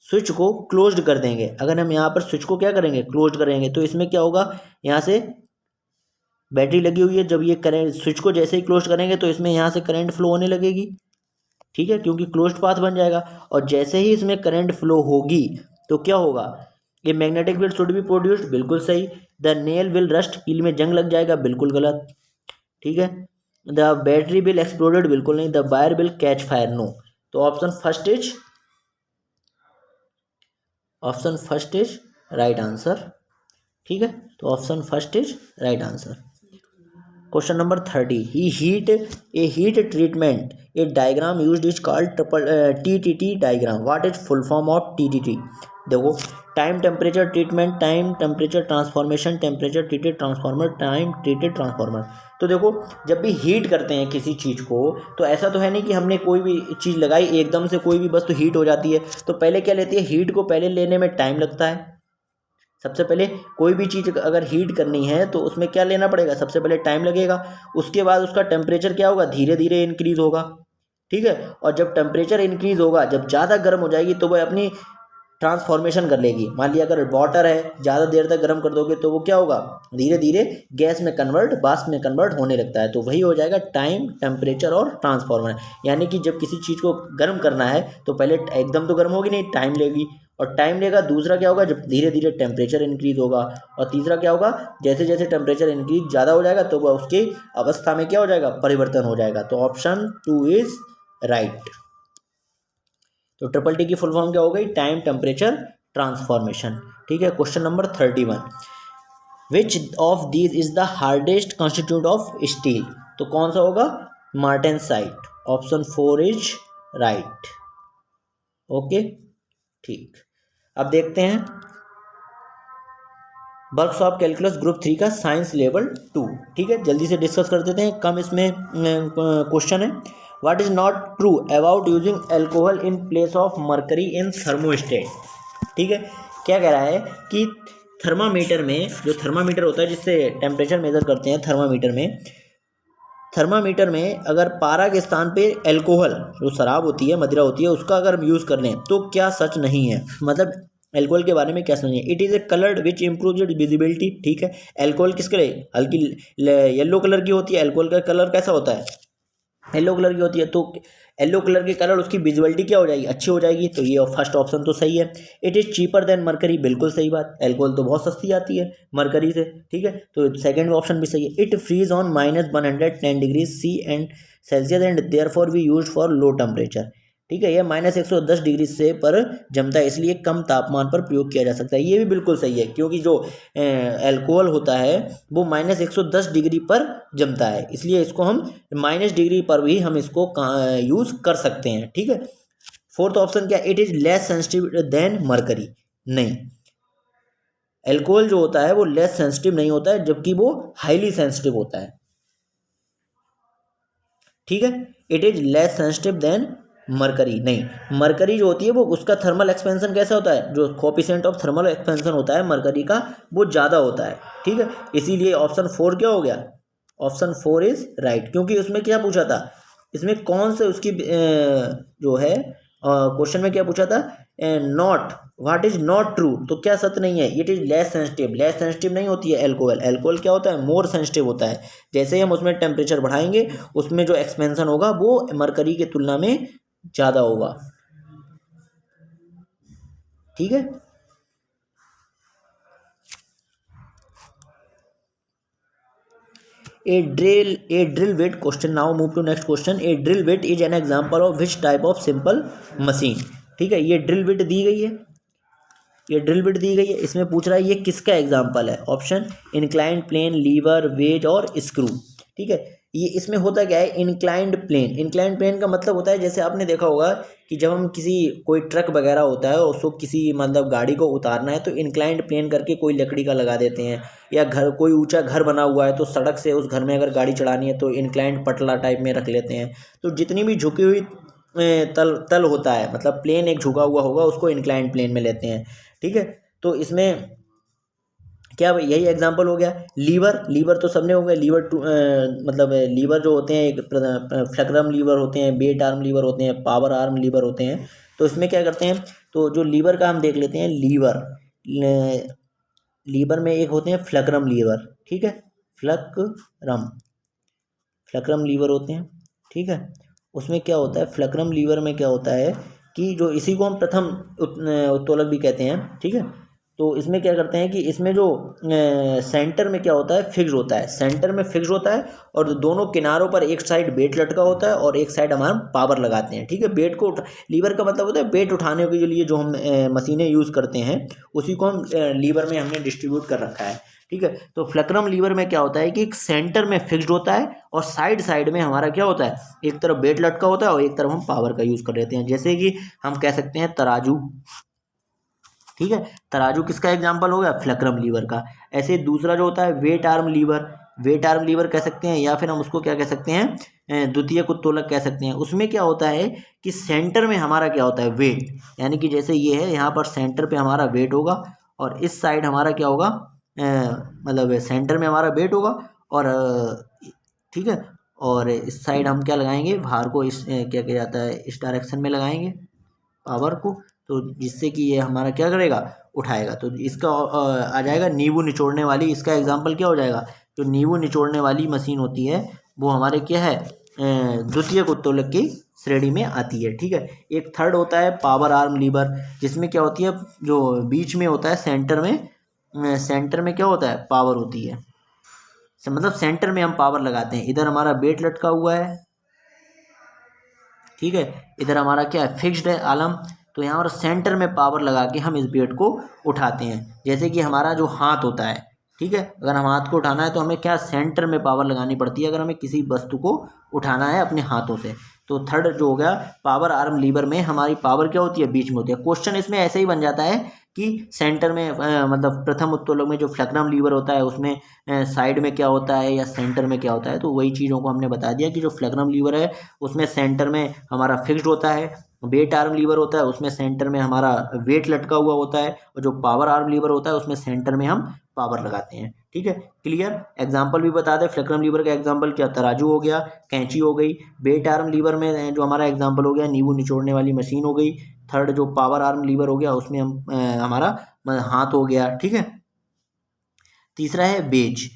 स्विच को क्लोज्ड कर देंगे, अगर हम यहाँ पर स्विच को क्या करेंगे, क्लोज्ड करेंगे, तो इसमें क्या होगा, यहाँ से बैटरी लगी हुई है, जब ये करंट स्विच को जैसे ही क्लोज करेंगे तो इसमें यहाँ से करंट फ्लो होने लगेगी, ठीक है, क्योंकि क्लोज्ड पाथ बन जाएगा। और जैसे ही इसमें करंट फ्लो होगी तो क्या होगा, ये magnetic field should be produced, बिल्कुल सही। द नेल विल रस्ट, कील में जंग लग जाएगा, बिल्कुल गलत, ठीक है। द बैटरी विल एक्सप्लोडेड, बिल्कुल नहीं। The wire will catch fire, no. तो option first is right answer, ठीक है। तो option first is right answer. Question number 30, a heat treatment, a diagram used is called TTT diagram. What is full form of TTT। देखो, time temperature treatment, time temperature transformation, temperature treated transformer, time treated transformer. तो देखो, जब भी heat करते हैं किसी चीज़ को, तो ऐसा तो है नहीं कि हमने कोई भी चीज़ लगाई एकदम से कोई भी वस्तु हीट हो जाती है। तो पहले क्या लेती है, हीट को पहले लेने में टाइम लगता है। सबसे पहले कोई भी चीज़ अगर हीट करनी है तो उसमें क्या लेना पड़ेगा, सबसे पहले टाइम लगेगा। उसके बाद उसका टेम्परेचर क्या होगा, धीरे धीरे इंक्रीज होगा, ठीक है। और जब टेम्परेचर इंक्रीज होगा, जब ज़्यादा गर्म हो जाएगी तो वह अपनी ट्रांसफॉर्मेशन कर लेगी। मान लिया अगर वाटर है, ज़्यादा देर तक गर्म कर दोगे तो वो क्या होगा, धीरे धीरे गैस में कन्वर्ट, वाष्प में कन्वर्ट होने लगता है। तो वही हो जाएगा टाइम, टेम्परेचर और ट्रांसफॉर्मर। यानी कि जब किसी चीज़ को गर्म करना है तो पहले एकदम तो गर्म होगी नहीं, टाइम लेगी, और टाइम लेगा। दूसरा क्या होगा, जब धीरे धीरे टेम्परेचर इंक्रीज होगा। और तीसरा क्या होगा, जैसे जैसे टेम्परेचर इंक्रीज ज़्यादा हो जाएगा तो वह उसकी अवस्था में क्या हो जाएगा, परिवर्तन हो जाएगा। तो ऑप्शन 2 इज राइट। तो TTT की फुल फॉर्म क्या हो गई, टाइम टेम्परेचर ट्रांसफॉर्मेशन, ठीक है। Question number 31, which of these is the hardest constitute of steel. तो कौन सा होगा, martensite. Option 4 is right, okay, ठीक। अब देखते हैं वर्क्स ऑफ कैलकुलस ग्रुप 3 का साइंस लेवल 2, ठीक है। जल्दी से डिस्कस कर देते हैं, कम इसमें क्वेश्चन है। What is not true about using alcohol in place of mercury in thermostat. ठीक है, क्या कह रहा है कि थर्मामीटर में, जो थर्मामीटर होता है जिससे टेम्परेचर मेजर करते हैं, थर्मामीटर में अगर पारा के स्थान पे एल्कोहल, जो शराब होती है, मदिरा होती है, उसका अगर हम यूज़ कर लें तो क्या सच नहीं है, मतलब एल्कोहल के बारे में क्या समझिए। It is a coloured which improve it visibility. ठीक है, एल्कोहल किसके लिए, हल्की येलो कलर की होती है, एल्कोहल का कलर कैसा होता है, येलो कलर की होती है, तो येलो कलर के कलर उसकी विजिबिलिटी क्या हो जाएगी, अच्छी हो जाएगी। तो ये फर्स्ट ऑप्शन तो सही है। It is cheaper than mercury, बिल्कुल सही बात, एल्कोहल तो बहुत सस्ती आती है मरकरी से। ठीक है, तो सेकंड ऑप्शन भी सही है। It freeze on -110 degree C and Celsius and therefore we used for low temperature. ठीक है, यह -110 डिग्री से पर जमता है, इसलिए कम तापमान पर प्रयोग किया जा सकता है। ये भी बिल्कुल सही है, क्योंकि जो अल्कोहल होता है वो -110 डिग्री पर जमता है, इसलिए इसको हम -डिग्री पर भी हम इसको यूज़ कर सकते हैं। ठीक है, फोर्थ ऑप्शन क्या, it is less sensitive then mercury. नहीं, अल्कोहल जो होता है वो लेस सेंसिटिव नहीं होता है, जबकि वो हाईली सेंसिटिव होता है। ठीक है, it is less sensitive then mercury. नहीं, मरकरी जो होती है वो, उसका थर्मल एक्सपेंशन कैसा होता है, जो कोएफिशिएंट ऑफ थर्मल एक्सपेंशन होता है मरकरी का, वो ज़्यादा होता है। ठीक है, इसीलिए ऑप्शन 4 क्या हो गया, ऑप्शन 4 इज राइट। क्योंकि उसमें क्या पूछा था, इसमें कौन से उसकी जो है क्वेश्चन में क्या पूछा था, not, what is not true, तो क्या सत्य नहीं है। It is less sensitive, less sensitive नहीं होती है एल्कोहल, एल्कोहल क्या होता है, मोर सेंसिटिव होता है। जैसे ही हम उसमें टेम्परेचर बढ़ाएंगे, उसमें जो एक्सपेंशन होगा वो मरकरी की तुलना में ज़्यादा होगा। ठीक है, a drill bit, question now move to next question। a drill bit is an example of which type of simple machine। ठीक है, ये ड्रिल बिट दी गई है, ये ड्रिल बिट दी गई है, इसमें पूछ रहा है ये किसका एग्जाम्पल है। Option inclined plane, lever, wedge और स्क्रू। ठीक है, ये इसमें होता क्या है, इंक्लाइंड प्लेन। इंक्लाइंड प्लेन का मतलब होता है, जैसे आपने देखा होगा कि जब हम कोई ट्रक वगैरह होता है उसको किसी मतलब गाड़ी को उतारना है तो इंक्लाइंड प्लेन करके कोई लकड़ी का लगा देते हैं, या घर, कोई ऊंचा घर बना हुआ है तो सड़क से उस घर में अगर गाड़ी चढ़ानी है तो इंक्लाइंड पटला टाइप में रख लेते हैं। तो जितनी भी झुकी हुई तल तल होता है, मतलब प्लेन एक झुका हुआ होगा, उसको इंक्लाइंड प्लेन में लेते हैं। ठीक है, तो इसमें क्या यही एग्जांपल हो गया। लीवर, लीवर तो सबने हो गया। लीवर टू मतलब लीवर जो होते हैं, एक फ्लैक्रम लीवर होते हैं, बेट आर्म लीवर होते हैं, पावर आर्म लीवर होते हैं। तो इसमें क्या करते हैं, तो जो लीवर का हम देख लेते हैं। लीवर में एक होते हैं फ्लैक्रम लीवर, ठीक है, फ्लैक्रम फ्लैक्रम लीवर होते हैं। ठीक है, उसमें क्या होता है, फ्लैक्रम लीवर में क्या होता है कि जो इसी को हम प्रथम उत्तोलक भी कहते हैं। ठीक है, तो इसमें क्या करते हैं कि इसमें जो सेंटर में क्या होता है, फिक्स होता है, सेंटर में फिक्स होता है, और दोनों किनारों पर एक साइड वेट लटका होता है और एक साइड हमारा पावर लगाते हैं। ठीक है, वेट को लीवर का मतलब होता है वेट उठाने के लिए जो हम मशीनें यूज़ करते हैं, उसी को हम लीवर में हमने डिस्ट्रीब्यूट कर रखा है। ठीक है, तो फ्लैक्रम लीवर में क्या होता है कि एक सेंटर में फिक्स्ड होता है और साइड साइड में हमारा क्या होता है, एक तरफ वेट लटका होता है और एक तरफ हम पावर का यूज़ कर लेते हैं। जैसे कि हम कह सकते हैं तराजू। ठीक है, तराजू किसका एग्जाम्पल हो गया, फ्लैक्रम लीवर का। ऐसे दूसरा जो होता है weight arm lever, weight arm lever कह सकते हैं, या फिर हम उसको क्या कह सकते हैं, द्वितीयक उत्तोलक कह सकते हैं। उसमें क्या होता है कि सेंटर में हमारा क्या होता है, वेट, यानी कि जैसे ये है, यहाँ पर सेंटर पे हमारा वेट होगा और इस साइड हमारा क्या होगा, मतलब सेंटर में हमारा वेट होगा, और ठीक है, और इस साइड हम क्या लगाएंगे, भार को इस क्या किया जाता है, इस डायरेक्शन में लगाएंगे पावर को, तो जिससे कि ये हमारा क्या करेगा, उठाएगा। तो इसका आ जाएगा नींबू निचोड़ने वाली, इसका एग्जाम्पल क्या हो जाएगा, जो नींबू निचोड़ने वाली मशीन होती है वो हमारे क्या है, द्वितीयक उत्तोलक की श्रेणी में आती है। ठीक है, एक थर्ड होता है पावर आर्म लीवर, जिसमें क्या होती है, जो बीच में होता है सेंटर में क्या होता है, पावर होती है। मतलब सेंटर में हम पावर लगाते हैं, इधर हमारा वेट लटका हुआ है। ठीक है, इधर हमारा क्या है, फिक्स्ड है आलम, तो यहाँ पर सेंटर में पावर लगा के हम इस वेट को उठाते हैं। जैसे कि हमारा जो हाथ होता है, ठीक है, अगर हम हाथ को उठाना है तो हमें क्या, सेंटर में पावर लगानी पड़ती है, अगर हमें किसी वस्तु को उठाना है अपने हाथों से। तो थर्ड जो हो गया पावर आर्म लीवर में हमारी पावर क्या होती है, बीच में होती है। क्वेश्चन इसमें ऐसे ही बन जाता है कि सेंटर में मतलब प्रथम उत्तोलक में जो फ्लैक्रम लीवर होता है उसमें साइड में क्या होता है या सेंटर में क्या होता है, तो वही चीज़ों को हमने बता दिया कि जो फ्लैक्रम लीवर है उसमें सेंटर में हमारा फिक्स्ड होता है। वेट आर्म लीवर होता है उसमें सेंटर में हमारा वेट लटका हुआ होता है, और जो पावर आर्म लीवर होता है उसमें सेंटर में हम पावर लगाते हैं। ठीक है, क्लियर। एग्जाम्पल भी बता दें, फ्लैक्रम लीवर का एग्जाम्पल क्या, तराजू हो गया, कैंची हो गई। वेट आर्म लीवर में जो हमारा एग्जाम्पल हो गया, नींबू निचोड़ने वाली मशीन हो गई। थर्ड जो पावर आर्म लीवर हो गया उसमें हम हमारा हाथ हो गया। ठीक है, तीसरा है बेज।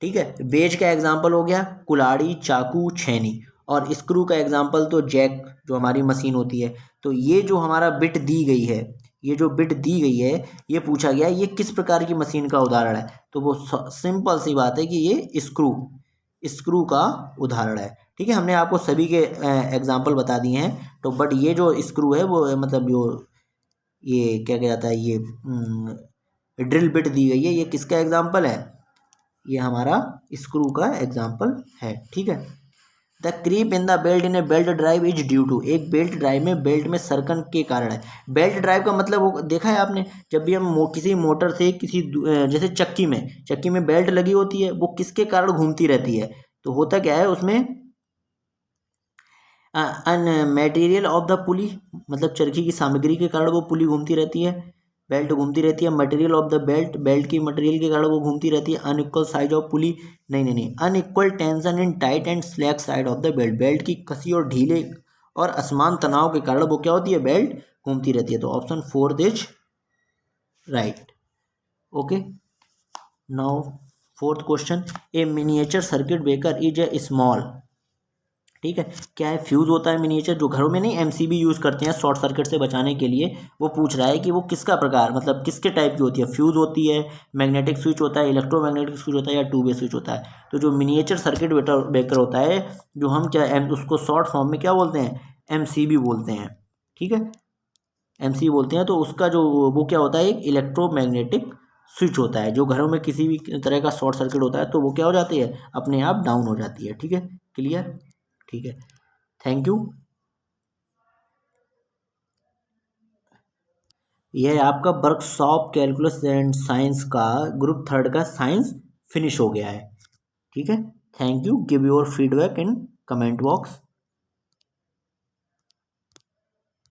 ठीक है, बेज का एग्जाम्पल हो गया कुल्हाड़ी, चाकू, छेनी, और स्क्रू का एग्जाम्पल तो जैक जो हमारी मशीन होती है। तो ये जो हमारा बिट दी गई है, ये जो बिट दी गई है, ये पूछा गया है ये किस प्रकार की मशीन का उदाहरण है, तो वो सिंपल सी बात है कि ये स्क्रू स्क्रू का उदाहरण है। ठीक है, हमने आपको सभी के एग्जाम्पल बता दिए हैं। तो बट ये जो स्क्रू है वो मतलब जो ये क्या कहता है, ये ड्रिल बिट दी गई है, ये किसका एग्जाम्पल है, ये हमारा स्क्रू का एग्जाम्पल है। ठीक है, the creep in the belt in a belt drive is due to, एक बेल्ट ड्राइव में बेल्ट में सरकन के कारण है। बेल्ट ड्राइव का मतलब वो देखा है आपने, जब भी हम किसी मोटर से किसी जैसे चक्की में बेल्ट लगी होती है, वो किसके कारण घूमती रहती है, तो होता क्या है उसमें, मटेरियल ऑफ द पुली, मतलब चरखी की सामग्री के कारण वो पुली घूमती रहती है, बेल्ट घूमती रहती है। Material of the belt, belt की मटेरियल के कारण वो घूमती रहती है। अनइक्वल साइज ऑफ पुली, नहीं, unequal tension in tight and slack side of the belt, belt की कसी और ढीले और असमान तनाव के कारण वो क्या होती है, बेल्ट घूमती रहती है। तो option 4 is right. Okay, now fourth question, A miniature circuit breaker is a small, ठीक है, क्या है, फ्यूज़ होता है मिनिएचर, जो घरों में नहीं एमसीबी यूज़ करते हैं शॉर्ट सर्किट से बचाने के लिए। वो पूछ रहा है कि वो किसका प्रकार, मतलब किसके टाइप की होती है, फ्यूज़ होती है, मैग्नेटिक स्विच होता है, इलेक्ट्रोमैग्नेटिक स्विच होता है, या टू वे स्विच होता है। तो जो मिनिएचर सर्किट ब्रेकर होता है, जो हम क्या उसको शॉर्ट फॉर्म में क्या बोलते हैं, एमसीबी बोलते हैं। ठीक है, एमसीबी बोलते हैं। तो उसका जो वो क्या होता है, एक इलेक्ट्रोमैग्नेटिक स्विच होता है, जो घरों में किसी भी तरह का शॉर्ट सर्किट होता है तो वो क्या हो जाती है, अपने आप डाउन हो जाती है। ठीक है, क्लियर। ठीक है, थैंक यू। यह आपका वर्कशॉप कैलकुलस एंड साइंस का ग्रुप थर्ड का साइंस फिनिश हो गया है। ठीक है, thank you. Give your feedback in comment box.